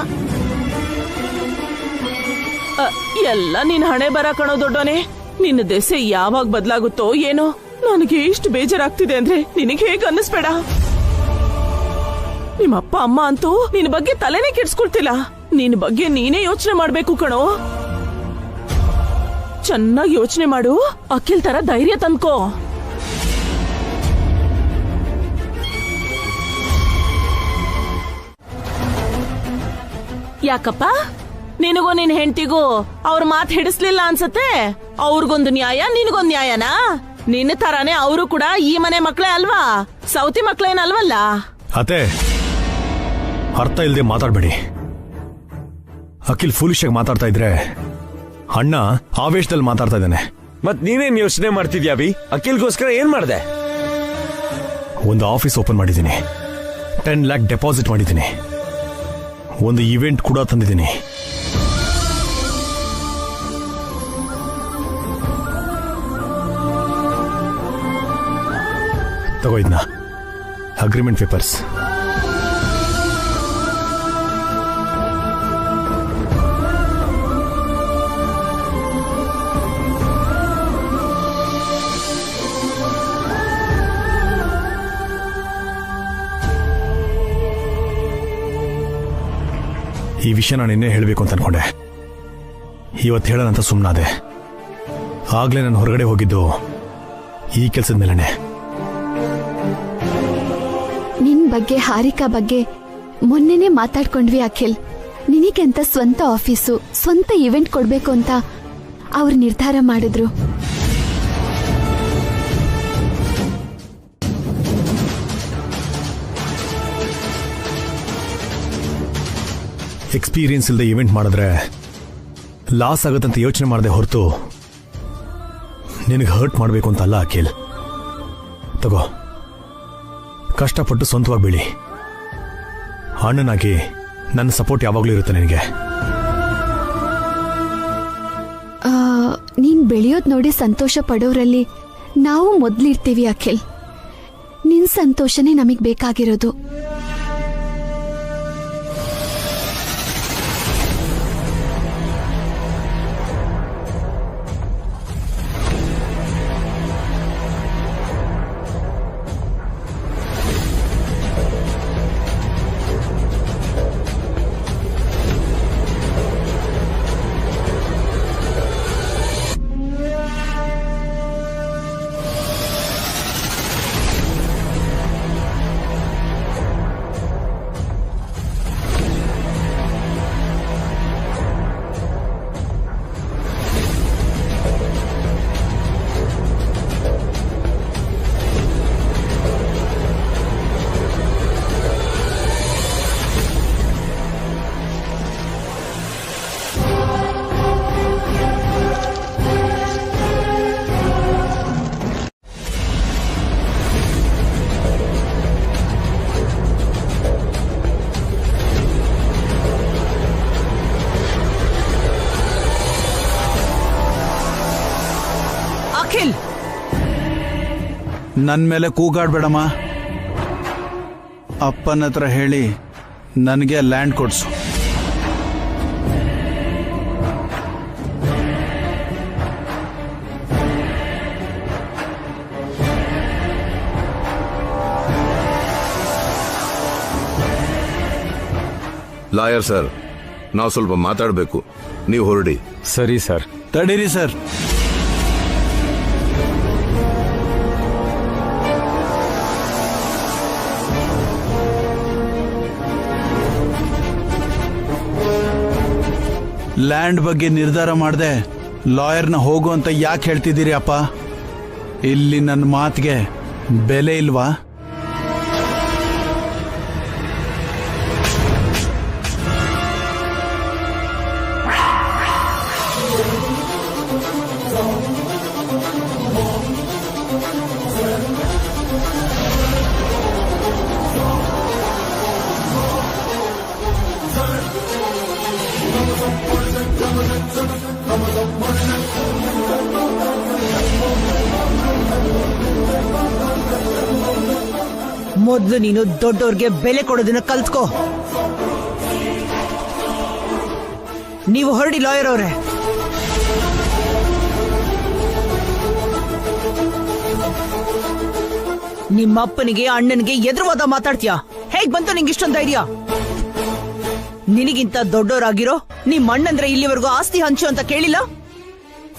ಎಲ್ಲ ನಿನ್ ಹಣೆ ಬರ ಕಣೋ ದೊಡ್ಡೋನೆ. ನಿನ್ನ ದೆಸೆ ಯಾವಾಗ ಬದಲಾಗುತ್ತೋ ಏನೋ. ನನಗೆ ಇಷ್ಟು ಬೇಜಾರಾಗ್ತಿದೆ ಅಂದ್ರೆ ನಿನಗೆ ಹೇಗ್ ಅನ್ನಿಸ್ಬೇಡ. ನಿಮ್ಮಪ್ಪ ಅಮ್ಮ ಅಂತೂ ನಿನ್ ಬಗ್ಗೆ ತಲೆನೇ ಕೆಡ್ಸ್ಕೊಳ್ತಿಲ್ಲ. ನಿನ್ ಬಗ್ಗೆ ನೀನೇ ಯೋಚನೆ ಮಾಡ್ಬೇಕು ಕಣೋ. ಚೆನ್ನಾಗಿ ಯೋಚನೆ ಮಾಡು. ಅಖಿಲ್ ತರ ಧೈರ್ಯ ತಂದ್ಕೋ. ಯಾಕಪ್ಪ ನಿನಗೂ ನಿನ್ ಹೆಂಡತಿಗೂ ಅವ್ರ ಮಾತು ಹಿಡಿಸ್ಲಿಲ್ಲ ಅನ್ಸತ್ತೆ. ಅವ್ರಿಗೊಂದು ನ್ಯಾಯ ನಿನಗೊಂದು ನ್ಯಾಯನಾ? ನಿನ್ನ ತರಾನೇ ಅವರು ಕೂಡ ಈ ಮನೆ ಮಕ್ಳೇ ಅಲ್ವಾ, ಸೌತಿ ಮಕ್ಳೇನಲ್ವಲ್ಲ. ಅತ್ತೆ, ಅರ್ಥ ಇಲ್ಲದೆ ಮಾತಾಡ್ಬೇಡಿ. ಅಖಿಲ್ ಫೂಲಿಶ್ ಆಗಿ ಮಾತಾಡ್ತಾ ಇದ್ರೆ ಅಣ್ಣ ಆವೇಶದಲ್ಲಿ ಮಾತಾಡ್ತಾ ಇದ್ದಾನೆ. ಮತ್ ನೀನೇನ್ ಯೋಚನೆ ಮಾಡ್ತಿದ್ಯಾ ಅಭಿ? ಅಖಿಲ್ಗೋಸ್ಕರ ಏನ್ ಮಾಡ್ದೆ? ಒಂದು ಆಫೀಸ್ ಓಪನ್ ಮಾಡಿದ್ದೀನಿ, 10 lakh ಡೆಪಾಸಿಟ್ ಮಾಡಿದ್ದೀನಿ, ಒಂದು ಇವೆಂಟ್ ಕೂಡ ತಂದಿದ್ದೀನಿ. ತಗೋ ಇದನ್ನ, ಅಗ್ರಿಮೆಂಟ್ ಪೇಪರ್ಸ್. ಈ ವಿಷಯ ನಾನು ಇನ್ನೇ ಹೇಳಬೇಕು ಅಂತ ಅನ್ಕೊಂಡೆ, ಇವತ್ತು ಹೇಳೋಣಂತ ಸುಮ್ಮನಾದೆ. ಆಗ್ಲೇ ನಾನು ಹೊರಗಡೆ ಹೋಗಿದ್ದು ಈ ಕೆಲಸದ ಮೇಲೆನೆ. ನಿನ್ ಬಗ್ಗೆ ಹಾರಿಕಾ ಬಗ್ಗೆ ಮೊನ್ನೆನೆ ಮಾತಾಡ್ಕೊಂಡ್ವಿ ಅಖಿಲ್. ನಿನಗೆ ಅಂತ ಸ್ವಂತ ಆಫೀಸು, ಸ್ವಂತ ಇವೆಂಟ್ ಕೊಡ್ಬೇಕು ಅಂತ ಅವ್ರು ನಿರ್ಧಾರ ಮಾಡಿದ್ರು. ಎಕ್ಸ್ಪೀರಿಯನ್ಸ್ ಇಲ್ಲದೆ ಇವೆಂಟ್ ಮಾಡಿದ್ರೆ ಲಾಸ್ ಆಗುತ್ತಂತ ಯೋಚನೆ ಮಾಡದೆ ಹೊರತು ನಿನಗೆ ಹರ್ಟ್ ಮಾಡಬೇಕು ಅಂತ ಅಲ್ಲ ಅಖಿಲ್. ತಗೋ, ಕಷ್ಟಪಟ್ಟು ಸ್ವಂತವಾಗಿ ಬೆಳಿ. ಅಣ್ಣನಾಗಿ ನನ್ನ ಸಪೋರ್ಟ್ ಯಾವಾಗಲೂ ಇರುತ್ತೆ ನಿನಗೆ. ನೀನ್ ಬೆಳೆಯೋದ್ ನೋಡಿ ಸಂತೋಷ ಪಡೋರಲ್ಲಿ ನಾವು ಮೊದ್ಲಿರ್ತೀವಿ ಅಖಿಲ್. ನಿನ್ ಸಂತೋಷನೇ ನಮಗ್ ಬೇಕಾಗಿರೋದು. ನನ್ನ ಮೇಲೆ ಕೂಗಾಡ್ಬೇಡಮ್ಮ. ಅಪ್ಪನ ಹತ್ರ ಹೇಳಿ ನನಗೆ ಲ್ಯಾಂಡ್ ಕೊಡ್ಸು. ಲಾಯರ್ ಸರ್, ನಾವು ಸ್ವಲ್ಪ ಮಾತಾಡಬೇಕು, ನೀವು ಹೊರಡಿ. ಸರಿ ಸರ್. ತಡೀರಿ ಸರ್. ಲ್ಯಾಂಡ್ ಬಗ್ಗೆ ನಿರ್ಧಾರ ಮಾಡದೆ ಲಾಯರ್ನ ಹೋಗು ಅಂತ ಯಾಕೆ ಹೇಳ್ತಿದ್ದೀರಿ ಅಪ್ಪ? ಇಲ್ಲಿ ನನ್ನ ಮಾತಿಗೆ ಬೆಲೆ ಇಲ್ವಾ? ಮೊದಲು ನೀನು ದೊಡ್ಡೋರ್ಗೆ ಬೆಲೆ ಕೊಡೋದನ್ನ ಕಲ್ತ್ಕೋ. ನೀವು ಹೊರಡಿ ಲಾಯರ್ ಅವರೇ. ನಿಮ್ಮಪ್ಪನಿಗೆ ಅಣ್ಣನಿಗೆ ಎದುರುವಾದ ಮಾತಾಡ್ತೀಯಾ? ಹೇಗ್ ಬಂತು ನಿಂಗೆ ಇಷ್ಟೊಂದು ಧೈರ್ಯ? ನಿನಗಿಂತ ದೊಡ್ಡೋರಾಗಿರೋ ನಿಮ್ ಅಣ್ಣಂದ್ರೆ ಇಲ್ಲಿವರೆಗೂ ಆಸ್ತಿ ಹಂಚು ಅಂತ ಕೇಳಿಲ್ಲ.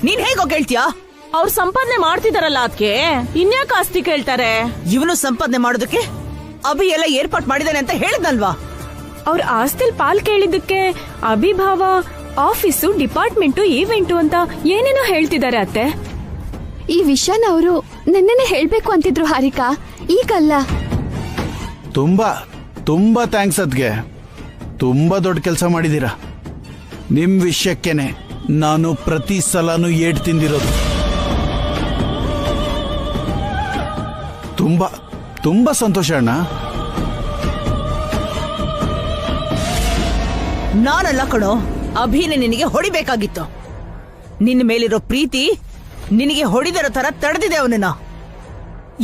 ನೀನ್ ಹೇಗೋ ಕೇಳ್ತೀಯಾ? ಅವ್ರು ಸಂಪಾದನೆ ಮಾಡ್ತಿದಾರಲ್ಲ, ಅದಕ್ಕೆ ಇನ್ಯಾಕ ಆಸ್ತಿ ಕೇಳ್ತಾರೆ? ಇವನು ಸಂಪಾದನೆ ಮಾಡೋದಕ್ಕೆ ಅಭಿ ಎಲ್ಲ ಏರ್ಪಾಟ್ ಮಾಡಿದಾನೆ ಅಂತ ಹೇಳಿದ್ನಲ್ವಾ? ಅವ್ರ ಆಸ್ತಿಲ್ ಪಾಲ್ ಕೇಳಿದ್ದಕ್ಕೆ ಅಭಿಭಾವ ಆಫೀಸು ಡಿಪಾರ್ಟ್ಮೆಂಟು ಈವೆಂಟು ಅಂತ ಏನೇನೋ ಹೇಳ್ತಿದ್ದಾರೆ ಅತ್ತೆ. ಈ ವಿಷಯನ ಅವರು ನೆನ್ನೆನೆ ಹೇಳ್ಬೇಕು ಅಂತಿದ್ರು ಹಾರಿಕಾ, ಈಗಲ್ಲ. ತುಂಬಾ ತುಂಬಾ ಥ್ಯಾಂಕ್ಸ್ ಅದ್ಗೆ. ತುಂಬಾ ದೊಡ್ಡ ಕೆಲಸ ಮಾಡಿದೀರಾ. ನಿಮ್ ವಿಷಯಕ್ಕೇನೆ ನಾನು ಪ್ರತಿ ಸಲನೂ ಏಟ್ ತಿಂದಿರೋದು. ತುಂಬಾ ತುಂಬಾ ಸಂತೋಷ ಅಣ್ಣ. ನಾನಲ್ಲ ಕಣೋ, ಅಭಿನೇ ನಿನಗೆ ಹೊಡಿಬೇಕಾಗಿತ್ತು. ನಿನ್ನ ಮೇಲಿರೋ ಪ್ರೀತಿ ನಿನಗೆ ಹೊಡಿದಿರೋ ತರ ತಡೆದಿದೆ ಅವನನ್ನ.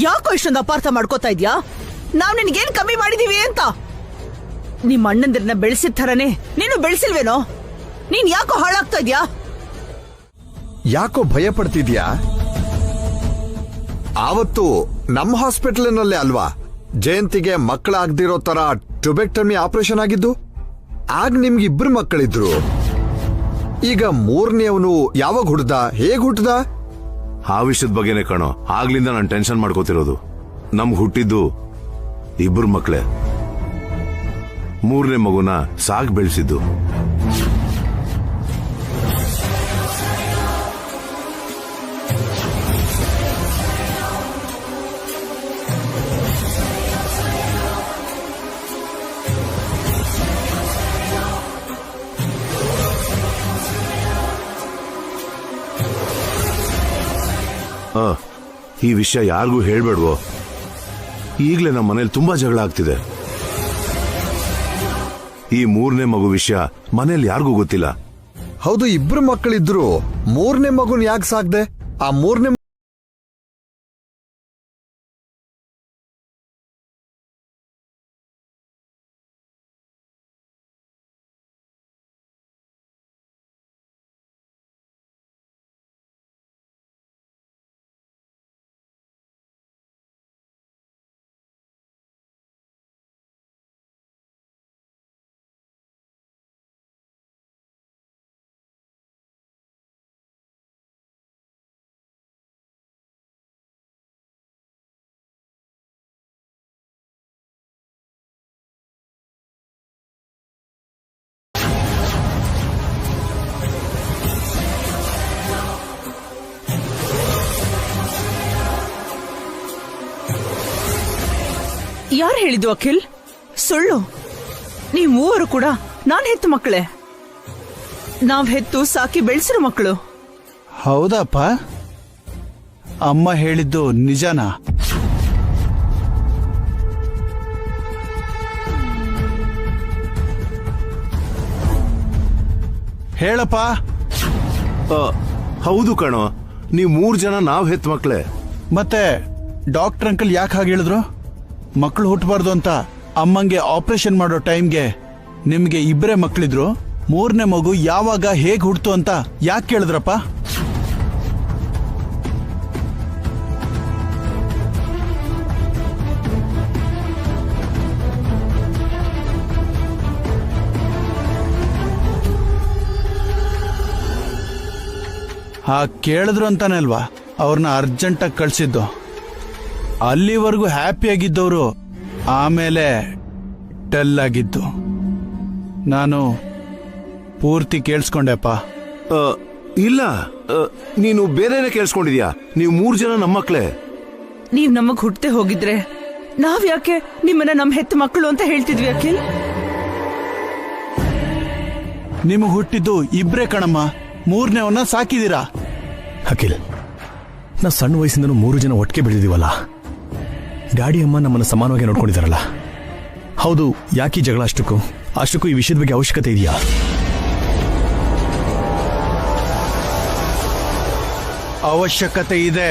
ಯಾಕೋ ಇಷ್ಟೊಂದು ಅಪಾರ್ಥ ಮಾಡ್ಕೋತಾ ಇದ್ಯಾ? ನಾವ್ ನಿನ್ಗೇನ್ ಕಮ್ಮಿ ಮಾಡಿದೀವಿ ಅಂತ? ನಿಮ್ಮ ಅಣ್ಣಂದಿರನ್ನ ಬೆಳೆಸಿದ ಥರನೇ ನೀನು ಬೆಳೆಸಿಲ್ವೇನೋ? ನೀನ್ ಯಾಕೋ ಹಾಳಾಗ್ತಾ ಇದ್ಯಾ? ಯಾಕೋ ಭಯ ಪಡ್ತಿದ್ಯಾ? ಆವತ್ತು ನಮ್ಮ ಹಾಸ್ಪಿಟಲ್ನಲ್ಲೇ ಅಲ್ವಾ ಜಯಂತಿಗೆ ಮಕ್ಕಳಾಗ್ದಿರೋ ತರ ಟ್ಯುಬೆಕ್ಟಮಿ ಆಪರೇಷನ್ ಆಗಿದ್ದು? ಆಗ ನಿಮ್ಗೆ 2 ಮಕ್ಕಳಿದ್ರು. ಈಗ 3ನೇವನು ಯಾವಾಗ ಹುಡ್ದ, ಹೇಗ್ ಹುಟ್ಟದ? ಆ ವಿಷಯದ ಬಗ್ಗೆನೇ ಕಣೋ ಆಗ್ಲಿಂದ ನಾನು ಟೆನ್ಷನ್ ಮಾಡ್ಕೋತಿರೋದು. ನಮ್ಗೆ ಹುಟ್ಟಿದ್ದು 2 ಮಕ್ಕಳೇ. 3ನೇ ಮಗುನ ಸಾಕ್ ಬೆಳೆಸಿದ್ದು. ಈ ವಿಷಯ ಯಾರಿಗೂ ಹೇಳ್ಬೇಡ್ವೋ. ಈಗಲೇ ನಮ್ಮ ಮನೇಲಿ ತುಂಬಾ ಜಗಳ ಆಗ್ತಿದೆ. ಈ 3ನೇ ಮಗು ವಿಷಯ ಮನೇಲಿ ಯಾರಿಗೂ ಗೊತ್ತಿಲ್ಲ. ಹೌದು, 2 ಮಕ್ಕಳಿದ್ರು. 3ನೇ ಮಗುನ್ ಯಾಕೆ ಸಾಕ್ದೆ? ಆ 3ನೇ ಯಾರು ಹೇಳಿದ್ದು ಅಖಿಲ್? ಸುಳ್ಳು. ನೀವು 3 ಕೂಡ ನಾನ್ ಹೆತ್ತು ಮಕ್ಕಳೇ. ನಾವ್ ಹೆತ್ತು ಸಾಕಿ ಬೆಳೆಸಿರೋ ಮಕ್ಕಳು. ಹೌದಪ್ಪ? ಅಮ್ಮ ಹೇಳಿದ್ದು ನಿಜನಾ? ಹೇಳಪ್ಪ. ಹೌದು ಕಣೋ, ನೀವು 3 ಜನ ನಾವ್ ಹೆತ್ ಮಕ್ಳೇ. ಮತ್ತೆ ಡಾಕ್ಟರ್ ಅಂಕಲ್ ಯಾಕೆ ಹಾಗೆ ಹೇಳಿದ್ರು? ಮಕ್ಕಳು ಹುಟ್ಟಬಾರ್ದು ಅಂತ. ಅಮ್ಮಂಗೆ ಆಪರೇಷನ್ ಮಾಡೋ ಟೈಮ್ಗೆ ನಿಮ್ಗೆ 2 ಮಕ್ಕಳಿದ್ರು. 3ನೇ ಮಗು ಯಾವಾಗ ಹೇಗ್ ಹುಡ್ತು ಅಂತ ಯಾಕೆ ಕೇಳಿದ್ರಪ್ಪ? ಕೇಳಿದ್ರು ಅಂತಾನೆ ಅಲ್ವಾ ಅವ್ರನ್ನ ಅರ್ಜೆಂಟಾಗಿ ಕಳ್ಸಿದ್ದು. ಅಲ್ಲಿವರೆಗೂ ಹ್ಯಾಪಿಯಾಗಿದ್ದವರು ಆಮೇಲೆ ಟೆಲ್ ಆಗಿದ್ದು. ನಾನು ಪೂರ್ತಿ ಕೇಳಿಸ್ಕೊಂಡೆಪ್ಪ. ಇಲ್ಲ, ನೀನು ಬೇರೆನೆ ಕೇಳಿಸ್ಕೊಂಡಿದ್ಯಾ. ನೀವು 3 ಜನ ನಮ್ಮ ಮಕ್ಕಳೇ. ನೀವ್ ನಮಗ್ ಹುಟ್ಟದೆ ಹೋಗಿದ್ರೆ ನಾವ್ ಯಾಕೆ ನಿಮ್ಮನ್ನ ನಮ್ ಹೆತ್ತ ಮಕ್ಕಳು ಅಂತ ಹೇಳ್ತಿದ್ವಿ ಅಖಿಲ್? ನಿಮಗೆ ಹುಟ್ಟಿದ್ದು 2 ಕಣಮ್ಮ. 3ನೇವನ್ನ ಸಾಕಿದೀರಾ. ಅಖಿಲ್, ನಾ ಸಣ್ಣ ವಯಸ್ಸಿಂದನೂ 3 ಜನ ಒಟ್ಟಿಗೆ ಬೆಳೆದಿದ್ದೀವಲ್ಲ. ಡ್ಯಾಡಿ ಅಮ್ಮ ನಮ್ಮನ್ನು ಸಮಾನವಾಗಿ ನೋಡ್ಕೊಂಡಿದ್ದಾರಲ್ಲ. ಹೌದು, ಯಾಕೆ ಜಗಳ? ಅಷ್ಟಕ್ಕೂ ಈ ವಿಷಯದ ಬಗ್ಗೆ ಅವಶ್ಯಕತೆ ಇದೆಯಾ? ಅವಶ್ಯಕತೆ ಇದೆ.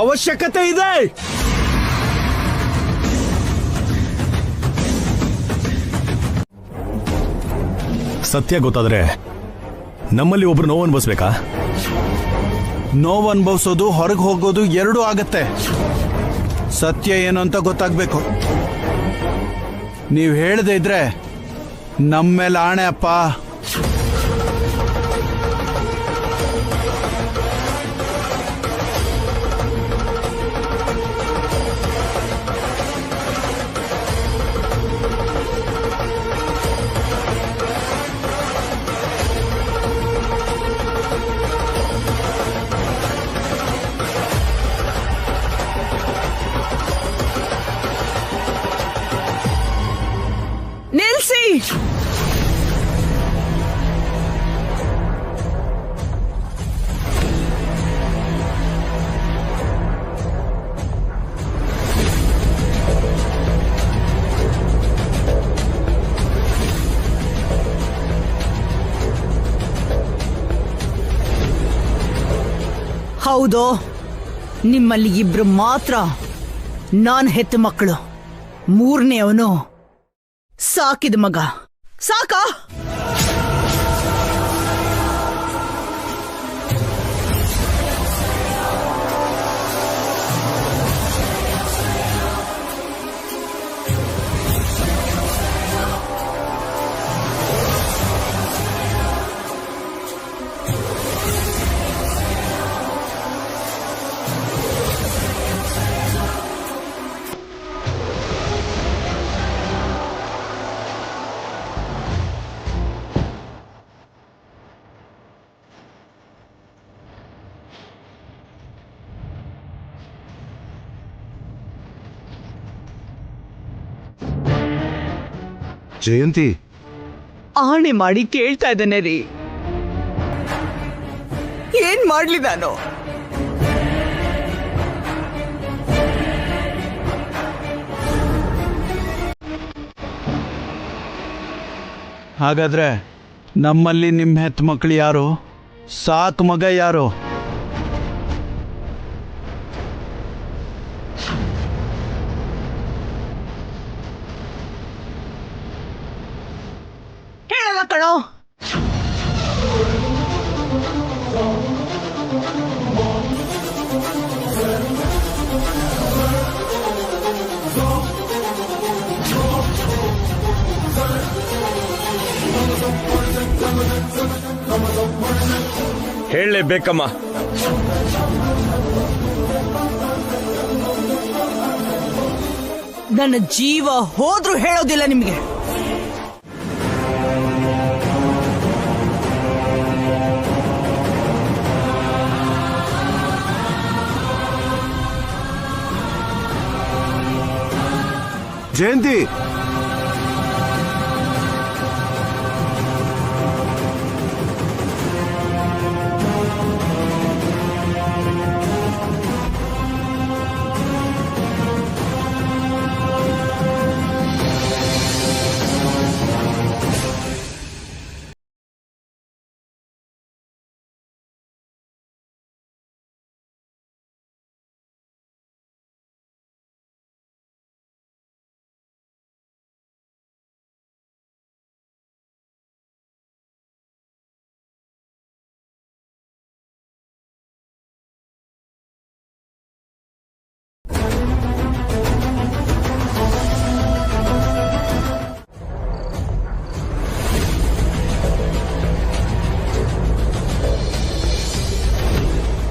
ಅವಶ್ಯಕತೆ ಇದೆ. ಸತ್ಯ ಗೊತ್ತಾದ್ರೆ ನಮ್ಮಲ್ಲಿ ಒಬ್ರು ನೋವು ಅನ್ಭವಿಸ್ಬೇಕಾ? ನೋವು ಅನುಭವಿಸೋದು, ಹೊರಗೆ ಹೋಗೋದು 2 ಆಗತ್ತೆ. ಸತ್ಯ ಏನು ಅಂತ ಗೊತ್ತಾಗ್ಬೇಕು. ನೀವು ಹೇಳದೇ ಇದ್ರೆ ನಮ್ಮ ಮೇಲೆ ಆಣೆ ಅಪ್ಪ. ಹೌದು, ನಿಮ್ಮಲ್ಲಿ ಇಬ್ರು ಮಾತ್ರ ನಾನ್ ಹೆತ್ತ ಮಕ್ಕಳು. ಮೂರನೆಯವನು ಸಾಕಿದ ಮಗ. ಸಾಕಾ? ಜಯಂತಿ, ಆಣೆ ಮಾಡಿ ಕೇಳ್ತಾ ಇದ್ದೇನೆ ರೀ. ಏನ್ ಮಾಡ್ಲಿ ನಾನು? ಹಾಗಾದ್ರೆ ನಮ್ಮಲ್ಲಿ ನಿಮ್ಮ ಹೆತ್ತ ಮಕ್ಕಳು ಯಾರು? ಸಾಕು ಮಗ ಯಾರು? ಹೇಳಲ್ಲ ಕಣೋ. ಹೇಳಲೇಬೇಕಮ್ಮ. ನನ್ನ ಜೀವ ಹೋದ್ರೂ ಹೇಳೋದಿಲ್ಲ ನಿಮ್ಗೆ. ಜಯಂತಿ,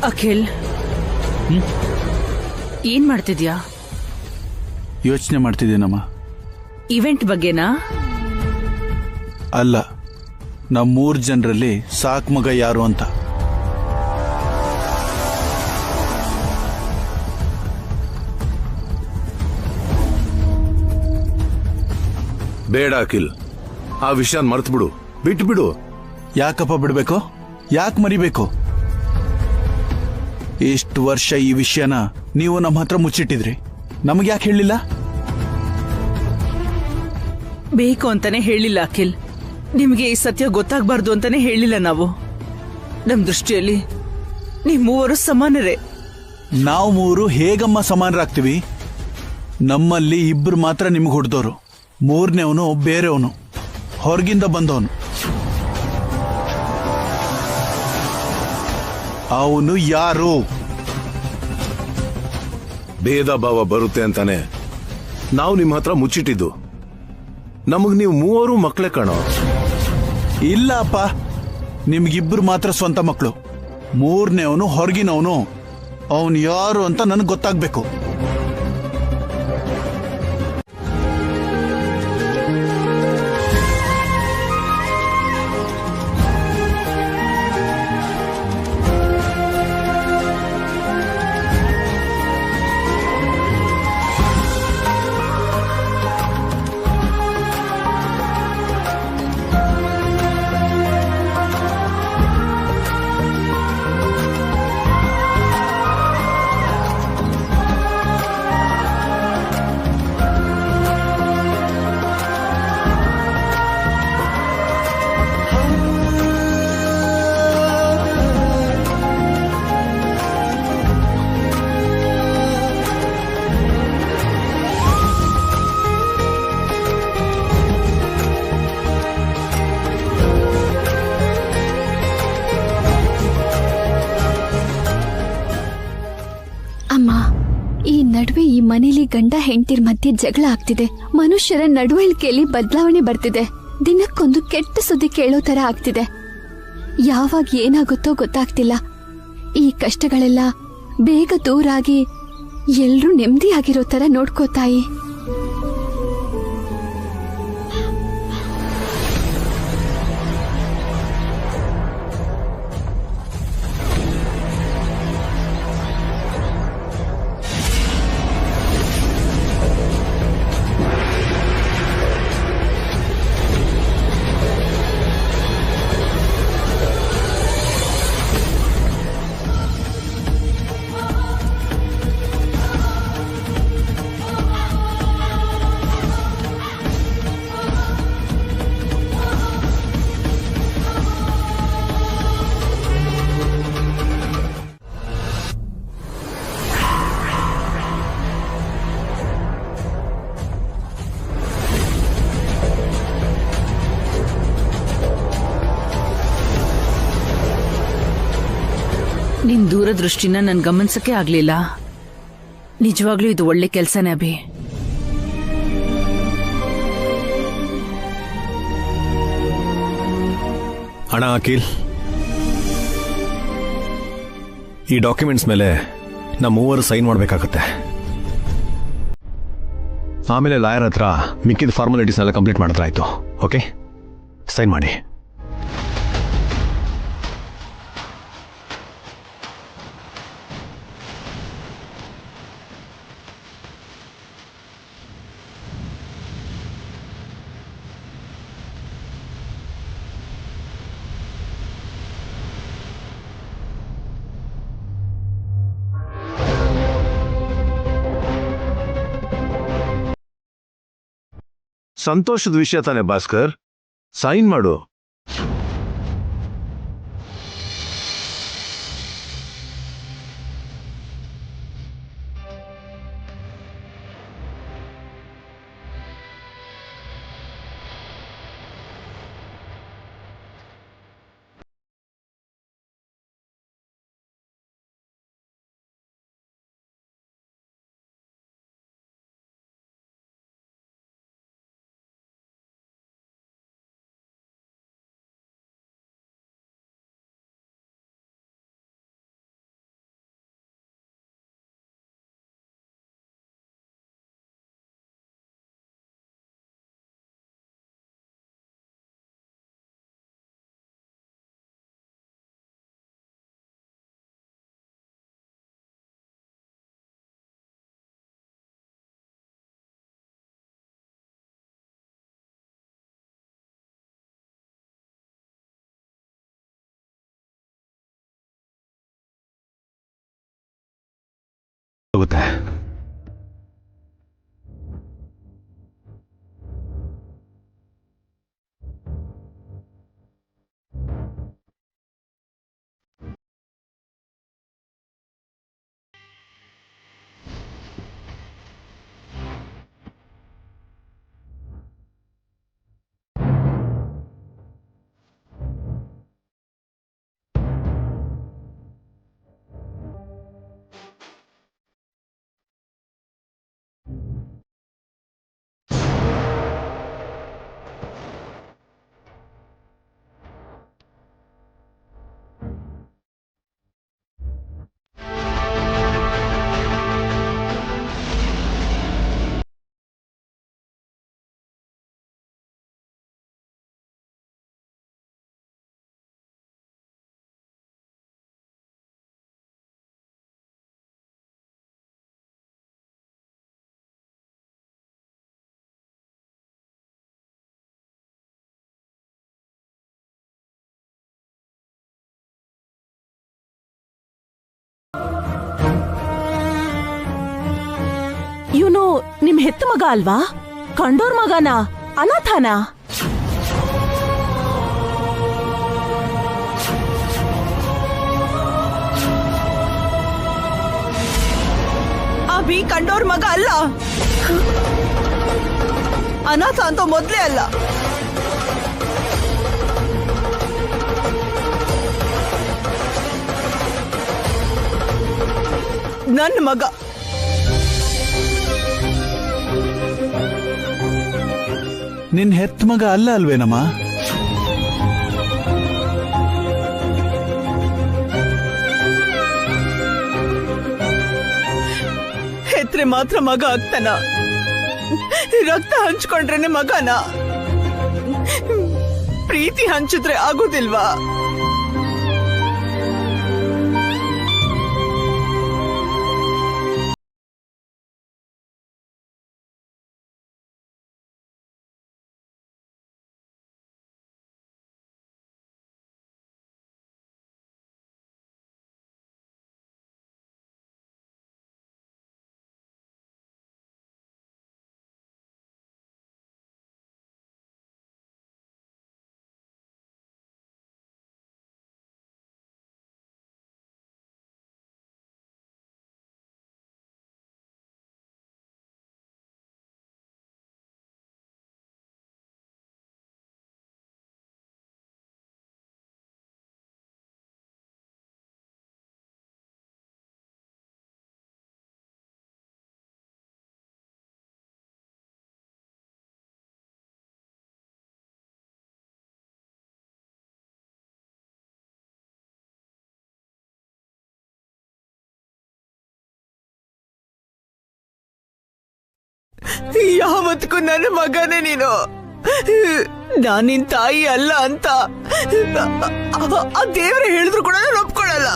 ಅಖಿಲ್, ಏನ್ ಮಾಡ್ತಿದ್ಯಾ? ಯೋಚನೆ ಮಾಡ್ತಿದ್ದೀನಮ್ಮ. ಇವೆಂಟ್ ಬಗ್ಗೆನಾ? ಅಲ್ಲ, ನಮ್ಮೂರ್ ಜನರಲ್ಲಿ ಸಾಕ್ ಮಗ ಯಾರು ಅಂತ. ಬೇಡ ಅಖಿಲ್, ಆ ವಿಷಯ ಮರ್ತು ಬಿಡು, ಬಿಟ್ಬಿಡು. ಯಾಕಪ್ಪ ಬಿಡ್ಬೇಕು? ಯಾಕೆ ಮರಿಬೇಕು? ಇಷ್ಟು ವರ್ಷ ಈ ವಿಷಯನ ನೀವು ನಮ್ಮ ಹತ್ರ ಮುಚ್ಚಿಟ್ಟಿದ್ರಿ, ನಮಗೆ ಯಾಕೆ ಹೇಳಿಲ್ಲ? ಬೇಕು ಅಂತಾನೆ ಹೇಳಿಲ್ಲ ಅಖಿಲ್. ನಿಮ್ಗೆ ಈ ಸತ್ಯ ಗೊತ್ತಾಗ್ಬಾರ್ದು ಅಂತಾನೆ ಹೇಳಿಲ್ಲ ನಾವು. ನಮ್ ದೃಷ್ಟಿಯಲ್ಲಿ ನೀವ್ ಮೂವರು ಸಮಾನರೇ. ನಾವು ಮೂರು ಹೇಗಮ್ಮ ಸಮಾನರಾಗ್ತೀವಿ? ನಮ್ಮಲ್ಲಿ ಇಬ್ರು ಮಾತ್ರ ನಿಮ್ಗೆ ಹುಡ್ದೋರು. ಮೂರನೇವನು ಬೇರೆಯವನು, ಹೊರಗಿಂದ ಬಂದವನು. ಅವನು ಯಾರು? ಭೇದ ಭಾವ ಬರುತ್ತೆ ಅಂತಾನೆ ನಾವು ನಿಮ್ಮ ಹತ್ರ ಮುಚ್ಚಿಟ್ಟಿದ್ದು. ನಮಗ್ ನೀವು ಮೂವರು ಮಕ್ಕಳೇ ಕಾಣೋ. ಇಲ್ಲ ಅಪ್ಪ, ನಿಮ್ಗಿಬ್ರು ಮಾತ್ರ ಸ್ವಂತ ಮಕ್ಕಳು. ಮೂರನೇವನು ಹೊರಗಿನವನು. ಅವನು ಯಾರು ಅಂತ ನನಗೆ ಗೊತ್ತಾಗ್ಬೇಕು. ಮನೇಲಿ ಗಂಡ ಹೆಂಡತಿರ್ ಮಧ್ಯೆ ಜಗಳ ಆಗ್ತಿದೆ. ಮನುಷ್ಯರ ನಡವಳಿಕೆಯಲ್ಲಿ ಬದಲಾವಣೆ ಬರ್ತಿದೆ. ದಿನಕ್ಕೊಂದು ಕೆಟ್ಟ ಸುದ್ದಿ ಕೇಳೋ ತರ ಆಗ್ತಿದೆ. ಯಾವಾಗ ಏನಾಗುತ್ತೋ ಗೊತ್ತಾಗ್ತಿಲ್ಲ. ಈ ಕಷ್ಟಗಳೆಲ್ಲ ಬೇಗ ದೂರಾಗಿ ಎಲ್ರೂ ನೆಮ್ಮದಿಯಾಗಿರೋ ತರ ನೋಡ್ಕೋ ತಾಯಿ. ನಿನ್ ದೂರದೃಷ್ಟಿನ ನನ್ ಗಮನಿಸಕ್ಕೆ ಆಗ್ಲಿಲ್ಲ. ನಿಜವಾಗ್ಲೂ ಇದು ಒಳ್ಳೆ ಕೆಲ್ಸನೇ ಅಭಿ. ಅಣ್ಣ ಅಖಿಲ್, ಈ ಡಾಕ್ಯುಮೆಂಟ್ಸ್ ಮೇಲೆ ನಾವು ಮೂವರು ಸೈನ್ ಮಾಡಬೇಕಾಗತ್ತೆ. ಆಮೇಲೆ ಲಾಯರ್ ಹತ್ರ ಮಿಕ್ಕಿದ ಫಾರ್ಮಾಲಿಟೀಸ್ನೆಲ್ಲ ಕಂಪ್ಲೀಟ್ ಮಾಡಿದ್ರೆ ಆಯ್ತು. ಓಕೆ, ಸೈನ್ ಮಾಡಿ. ಸಂತೋಷದ ವಿಷಯ ತಾನೆ ಭಾಸ್ಕರ್, ಸೈನ್ ಮಾಡು. ಹೋಗುತ್ತೆ. ಇವನು ನಿಮ್ ಹೆತ್ತ ಮಗ ಅಲ್ವಾ? ಕಂಡೋರ್ ಮಗನ? ಅನಾಥಾನ? ಅಭಿ ಕಂಡೋರ್ ಮಗ ಅಲ್ಲ, ಅನಾಥ ಅಂತ ಮೊದ್ಲೇ ಅಲ್ಲ. ನನ್ನ ಮಗ. ನಿನ್ ಹೆತ್ತ ಮಗ ಅಲ್ಲ ಅಲ್ವೇನಮ್ಮ? ಹೆತ್ರೆ ಮಾತ್ರ ಮಗ ಆಗ್ತಾನ? ರಕ್ತ ಹಂಚ್ಕೊಂಡ್ರೇನೆ ಮಗನ? ಪ್ರೀತಿ ಹಂಚಿದ್ರೆ ಆಗೋದಿಲ್ವಾ? ಯಾವತ್ತಿಗೂ ನನ್ನ ಮಗನೇ ನೀನು. ನಾನ್ ನಿನ್ ತಾಯಿ ಅಲ್ಲ ಅಂತ ಆ ದೇವ್ರೆ ಹೇಳಿದ್ರು ಕೂಡ ನಾನು ಒಪ್ಕೊಳ್ಳಲ್ಲ.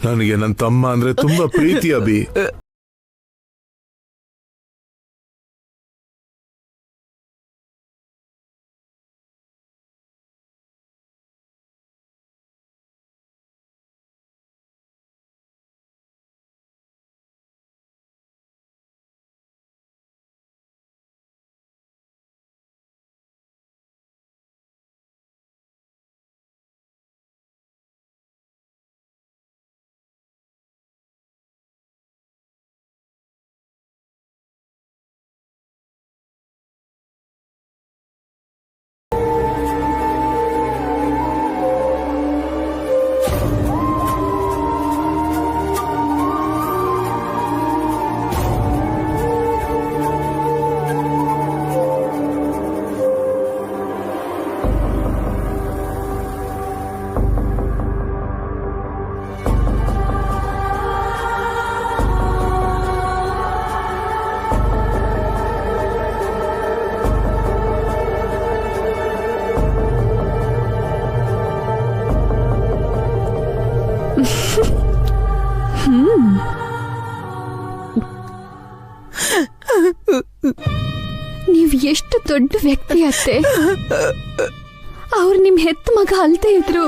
ನನಗೆ ನನ್ನ ತಮ್ಮ ಅಂದ್ರೆ ತುಂಬಾ ಪ್ರೀತಿ ಅಭಿ. ನೀವ್ ಎಷ್ಟು ದೊಡ್ಡ ವ್ಯಕ್ತಿ ಅತ್ತೆ. ಅವ್ರು ನಿಮ್ ಹೆತ್ತ ಮಗ ಅಲ್ದೇ ಇದ್ರು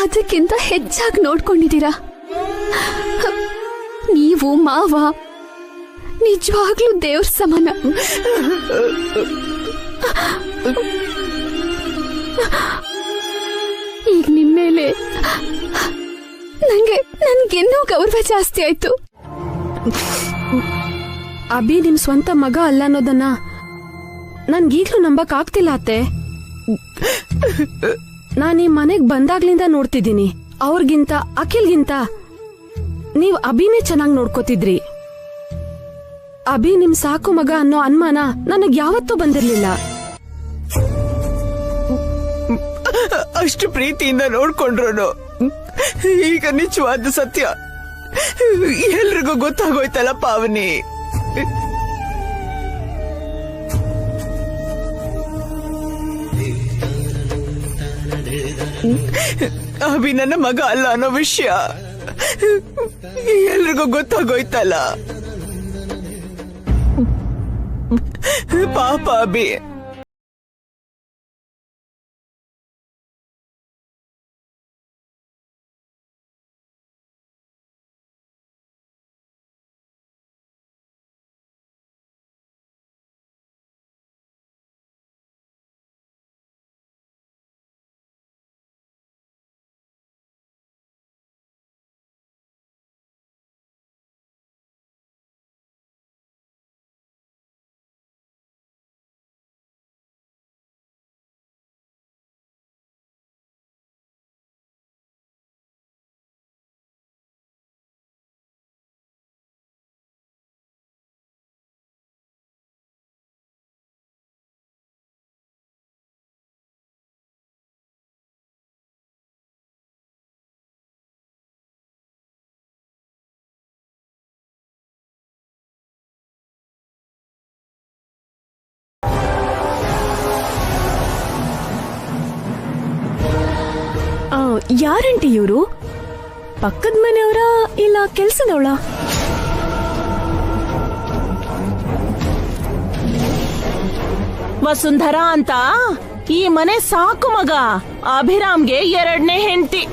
ಅದಕ್ಕಿಂತ ಹೆಚ್ಚಾಗಿ ನೋಡ್ಕೊಂಡಿದ್ದೀರಾ. ನೀವು ಮಾವ ನಿಜವಾಗ್ಲೂ ದೇವ್ರ ಸಮಾನ. ಈಗ ನಿಮ್ಮೇಲೆ ನನ್ಗೆನ್ನೋ ಗೌರವ ಜಾಸ್ತಿ ಆಯ್ತು. ಅಭಿ ನಿಮ್ ಸ್ವಂತ ಮಗ ಅಲ್ಲ ಅನ್ನೋದನ್ನ ನನ್ಗೀಗ್ಲೂ ನಂಬಕ್ ಆಗ್ತಿಲ್ಲ ಅತ್ತೆ. ನಾನ್ ಈ ಮನೆಗ್ ಬಂದಾಗ್ಲಿಂದ ನೋಡ್ತಿದ್ದೀನಿ, ಅವ್ರಿಗಿಂತ ಅಖಿಲ್ಗಿಂತ ನೀವ್ ಅಭಿನೇ ಚೆನ್ನಾಗ್ ನೋಡ್ಕೋತಿದ್ರಿ. ಅಭಿ ನಿಮ್ ಸಾಕು ಮಗ ಅನ್ನೋ ಅನುಮಾನ ನನಗ್ ಯಾವತ್ತೂ ಬಂದಿರ್ಲಿಲ್ಲ. ಅಷ್ಟು ಪ್ರೀತಿಯಿಂದ ನೋಡ್ಕೊಂಡ್ರು ಈಗ ನಿಜವಾದ ಸತ್ಯ ಎಲ್ರಿಗೂ ಗೊತ್ತಾಗೋಯ್ತಲ್ಲ ಪಾವನಿ. ಅಭಿ ನನ್ನ ಮಗ ಅಲ್ಲ ಅನ್ನೋ ವಿಷಯ ಎಲ್ರಿಗೂ ಗೊತ್ತಾಗೋಯ್ತಲ್ಲ. ಪಾಪ ಅಭಿ. ಯಾರಂಟಿ ಇವರು? ಪಕ್ಕದ ಮನೆಯವರ ಇಲ್ಲ ಕೆಲ್ಸದವಳ? ವಸುಂಧರಾ ಅಂತ ಈ ಮನೆ ಸಾಕು ಮಗ. ಅಭಿರಾಮ್ಗೆ 2ನೇ ಹೆಂಡತಿ.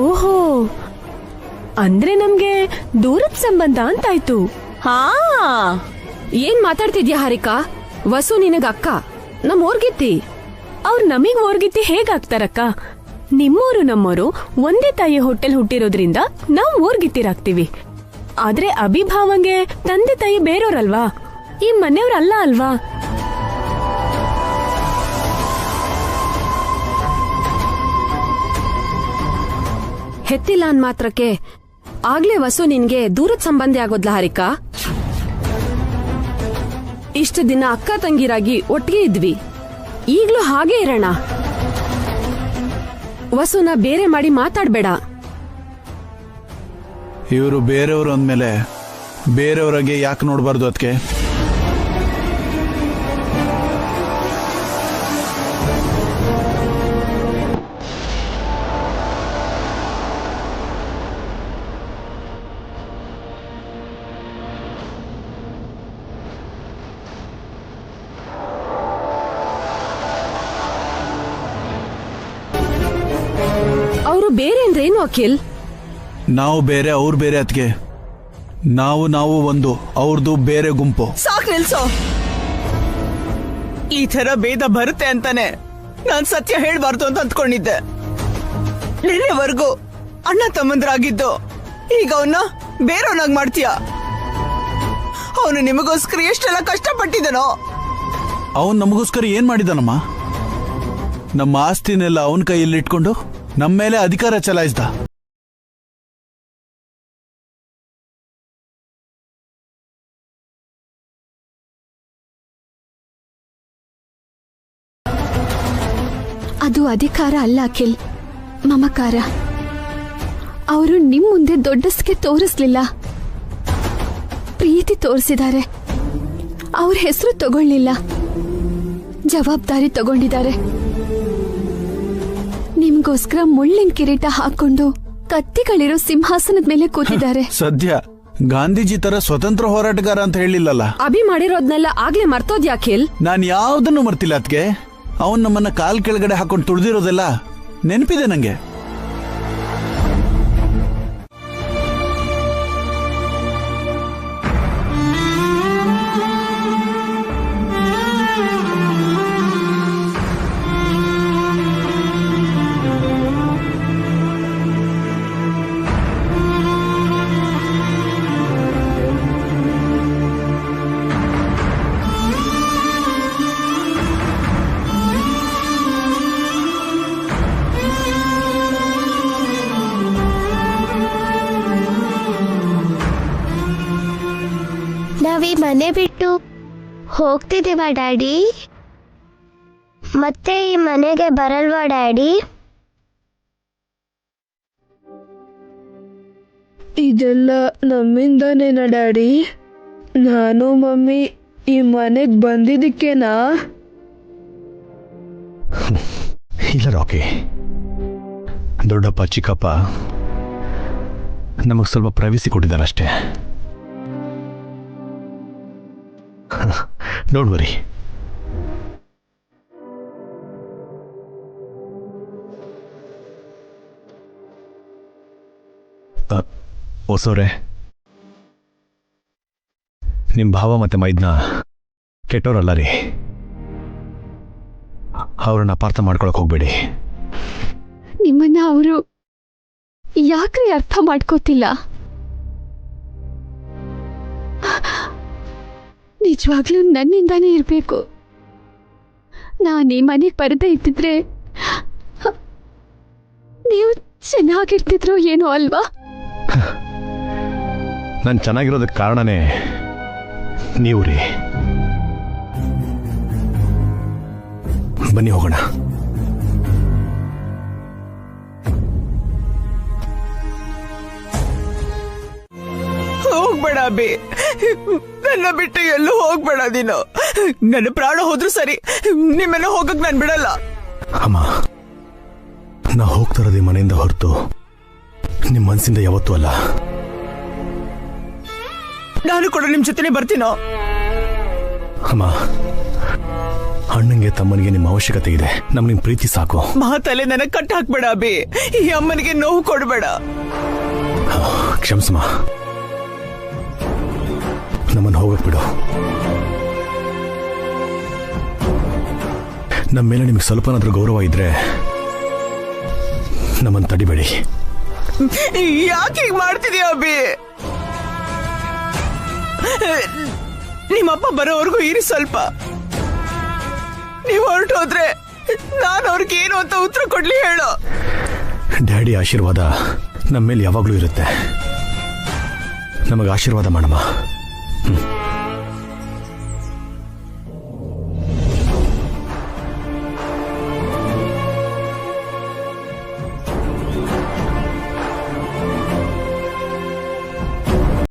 ಓಹೋ, ಅಂದ್ರೆ ನಮ್ಗೆ ದೂರದ ಸಂಬಂಧ ಅಂತಾಯ್ತು. ಹಾ, ಏನ್ ಮಾತಾಡ್ತಿದ್ಯಾ ಹಾರಿಕಾ? ವಸು ನಿನಗ ಅಕ್ಕ, ನಮ್ ಓರ್ಗಿತ್ತಿ. ಅವ್ರು ನಮಗ್ ಓರ್ಗಿತ್ತಿ ಹೇಗಾಗ್ತಾರಕ್ಕ? ನಿಮ್ಮೋರು ನಮ್ಮೋರು ಒಂದೇ ತಾಯಿ ಹೊಟ್ಟೆಲ್ ಹುಟ್ಟಿರೋದ್ರಿಂದ ನಾವ್ ಓರ್ಗಿತ್ತಿರಾಗ್ತೀವಿ. ಆದ್ರೆ ಅಭಿಭಾವಂಗೆ ತಂದೆ ತಾಯಿ ಬೇರೆಯವ್ರಲ್ವಾ, ಈ ಮನೆಯವ್ರಲ್ಲ ಅಲ್ವಾ? ಹೆತ್ತಿಲ್ಲ ಅನ್ ಮಾತ್ರಕ್ಕೆ ಆಗ್ಲೇ ವಸು ನಿನ್ಗೆ ದೂರದ ಸಂಬಂಧಿ ಆಗೋದ್ಲ ಹಾರಿಕಾ? ಇಷ್ಟು ದಿನ ಅಕ್ಕ ತಂಗಿರಾಗಿ ಒಟ್ಟಿಗೆ ಇದ್ವಿ, ಈಗ್ಲೂ ಹಾಗೆ ಇರೋಣ. ವಸುನ ಬೇರೆ ಮಾಡಿ ಮಾತಾಡ್ಬೇಡ. ಇವರು ಬೇರೆಯವರು ಅಂದ್ಮೇಲೆ ಬೇರೆಯವರಾಗೆ ಯಾಕೆ ನೋಡಬಾರ್ದು? ಅದಕ್ಕೆ ಅವರು ಬೇರೆ ಅಂದ್ರೇನು ಅಖಿಲ್? ನಾವು ಬೇರೆ, ಅವ್ರು ಬೇರೆ. ಅದಕ್ಕೆ ನಾವು ಒಂದು, ಅವ್ರದ್ದು ಬೇರೆ ಗುಂಪು. ಸಾಕ್ ನಿಲ್ಸೋ. ಈ ತರ ಭೇದ ಬರುತ್ತೆ ಅಂತಾನೆ ನಾನ್ ಸತ್ಯ ಹೇಳ್ಬಾರ್ದು ಅಂತ ಅಂದ್ಕೊಂಡಿದ್ದೆ. ನಿನ್ನೆವರೆಗೂ ಅಣ್ಣ ತಮ್ಮಂದ್ರಾಗಿದ್ದು ಈಗ ಅವನ್ನ ಬೇರೆಯವನಾಗ್ ಮಾಡ್ತೀಯ. ಅವನು ನಿಮಗೋಸ್ಕರ ಎಷ್ಟೆಲ್ಲ ಕಷ್ಟಪಟ್ಟಿದನೋ. ಅವನ್ ನಮಗೋಸ್ಕರ ಏನ್ ಮಾಡಿದಾನಮ್ಮ? ನಮ್ಮ ಆಸ್ತಿನೆಲ್ಲ ಅವನ ಕೈಯಲ್ಲಿ ಇಟ್ಕೊಂಡು ನಮ್ಮ ಮೇಲೆ ಅಧಿಕಾರ ಚಲಾಯಿಸ್ದ. ಅದು ಅಧಿಕಾರ ಅಲ್ಲ ಅಖಿಲ್, ಮಮಕಾರ. ಅವರು ನಿಮ್ ಮುಂದೆ ದೊಡ್ಡಸ್ಗೆ ತೋರಿಸ್ಲಿಲ್ಲ, ಪ್ರೀತಿ ತೋರಿಸಿದ್ದಾರೆ. ಅವ್ರ ಹೆಸರು ತಗೊಳ್ಳಿಲ್ಲ, ಜವಾಬ್ದಾರಿ ತಗೊಂಡಿದ್ದಾರೆ. ನಿಮ್ಗೋಸ್ಕರ ಮುಳ್ಳಿನ ಕಿರೀಟ ಹಾಕೊಂಡು ಕತ್ತಿಗಳಿರೋ ಸಿಂಹಾಸನದ ಮೇಲೆ ಕೂತಿದ್ದಾರೆ. ಸದ್ಯ ಗಾಂಧೀಜಿ ತರ ಸ್ವತಂತ್ರ ಹೋರಾಟಗಾರ ಅಂತ ಹೇಳಿಲ್ಲಲ್ಲ. ಅಭಿ ಮಾಡಿರೋದ್ನೆಲ್ಲ ಆಗ್ಲೇ ಮರ್ತೋದ್ಯಾ ಅಖಿಲ್? ನಾನ್ ಯಾವ್ದನ್ನು ಮರ್ತಿಲ್ಲ. ಅದಕ್ಕೆ ಅವನ್ ನಮ್ಮನ್ನ ಕಾಲ್ ಕೆಳಗಡೆ ಹಾಕೊಂಡು ತುಳಿದಿರೋದೆಲ್ಲ ನೆನಪಿದೆ ನಂಗೆ. ಮನೆ ಬಿಟ್ಟು ಹೋಗ್ತಿದ್ದೀವ ಡ್ಯಾಡಿ? ಮತ್ತೆ ಈ ಮನೆಗೆ ಬರಲ್ವಾ ಡ್ಯಾಡಿ? ಇದೆಲ್ಲ ನಮ್ಮಿಂದನೇನ ಡ್ಯಾಡಿ? ನಾನು ಮಮ್ಮಿ ಈ ಮನೆಗೆ ಬಂದಿದ್ದಕ್ಕೇನಾ? ಇಲ್ಲ ರಾಕಿ, ದೊಡ್ಡಪ್ಪ ಚಿಕ್ಕಪ್ಪ ನಮಗೆ ಸ್ವಲ್ಪ ಪ್ರೈವಸಿ ಕೊಟ್ಟಿದ್ದಾರೆ ಅಷ್ಟೇ. Don't worry. ಹೊಸೋರೆ, ನಿಮ್ಮ ಭಾವ ಮತ್ತೆ ಮೈದ್ನ ಕೆಟ್ಟೋರಲ್ಲ ರೀ. ಅವ್ರನ್ನ ಅಪಾರ್ಥ ಮಾಡ್ಕೊಳಕ್ ಹೋಗ್ಬೇಡಿ. ನಿಮ್ಮನ್ನ ಅವರು ಯಾಕ್ರಿ ಅರ್ಥ ಮಾಡ್ಕೋತಿಲ್ಲ? ನಿಜವಾಗ್ಲೂ ನನ್ನಿಂದಾನೇ ಇರಬೇಕು. ನಾನು ಈ ಮನೆಗೆ ಬರದೇ ಇದ್ದಿದ್ರೆ ನೀವು ಚೆನ್ನಾಗಿರ್ತಿದ್ರು ಏನೋ ಅಲ್ವಾ? ನಾನು ಚೆನ್ನಾಗಿರೋದಕ್ಕೆ ಕಾರಣನೇ ನೀವು ರೀ. ಬನ್ನಿ ಹೋಗೋಣ. ಹೋಗ್ಬೇಡ ಅಬ್ಬಿ, ನನ್ನ ಬಿಟ್ಟು ಎಲ್ಲೂ ಹೋಗ್ಬೇಡ ನೀನು. ನನ್ನ ಪ್ರಾಣ ಹೋದ್ರು ಸರಿ, ನಿಮ್ಮನ್ನ ಹೋಗಕ್ ನಾನು ಬಿಡಲ್ಲ. ಅಮ್ಮ, ನಾ ಹೋಗ್ತಾ ಇರೋದು ಈ ಮನೆಯಿಂದ ಹೊರತು ನಿಮ್ಮ ಮನಸ್ಸಿಂದ ಯಾವತ್ತೂ ಅಲ್ಲ. ನಾನು ಕೂಡ ನಿಮ್ ಜೊತೆನೆ ಬರ್ತೀನೋ? ಅಮ್ಮ, ಅಣ್ಣಂಗೆ ತಮ್ಮನಿಗೆ ನಿಮ್ಮ ಅವಶ್ಯಕತೆ ಇದೆ. ನಮ್ಗೆ ನಿಮ್ ಪ್ರೀತಿ ಸಾಕು. ಮಾತಲ್ಲೇ ನನಗೆ ಕಟ್ಟ ಹಾಕ್ಬೇಡ ಅಬ್ಬಿ. ಈ ಅಮ್ಮನಿಗೆ ನೋವು ಕೊಡಬೇಡ. ಕ್ಷಮಿಸಮ್ಮ, ನಮ್ಮನ್ನು ಹೋಗಕ್ ಬಿಡು. ನಮ್ಮ ಮೇಲೆ ನಿಮಗೆ ಸ್ವಲ್ಪನಾದ್ರೂ ಗೌರವ ಇದ್ರೆ ನಮ್ಮನ್ನು ತಡಿಬೇಡಿ. ಯಾಕೆ ಹೀಗೆ ಮಾಡ್ತಿದ್ಯಾ ಅಬ್ಬಿ? ನಿಮ್ಮಪ್ಪ ಬರೋವರೆಗೂ ಇರಿ ಸ್ವಲ್ಪ. ನೀವು ಹೊರಟೋದ್ರೆ ನಾನು ಅವ್ರಿಗೆ ಏನು ಅಂತ ಉತ್ತರ ಕೊಡ್ಲಿ ಹೇಳೋ? ಡ್ಯಾಡಿ ಆಶೀರ್ವಾದ ನಮ್ಮ ಮೇಲೆ ಯಾವಾಗಲೂ ಇರುತ್ತೆ. ನಮಗೆ ಆಶೀರ್ವಾದ ಮಾಡಮ್ಮ.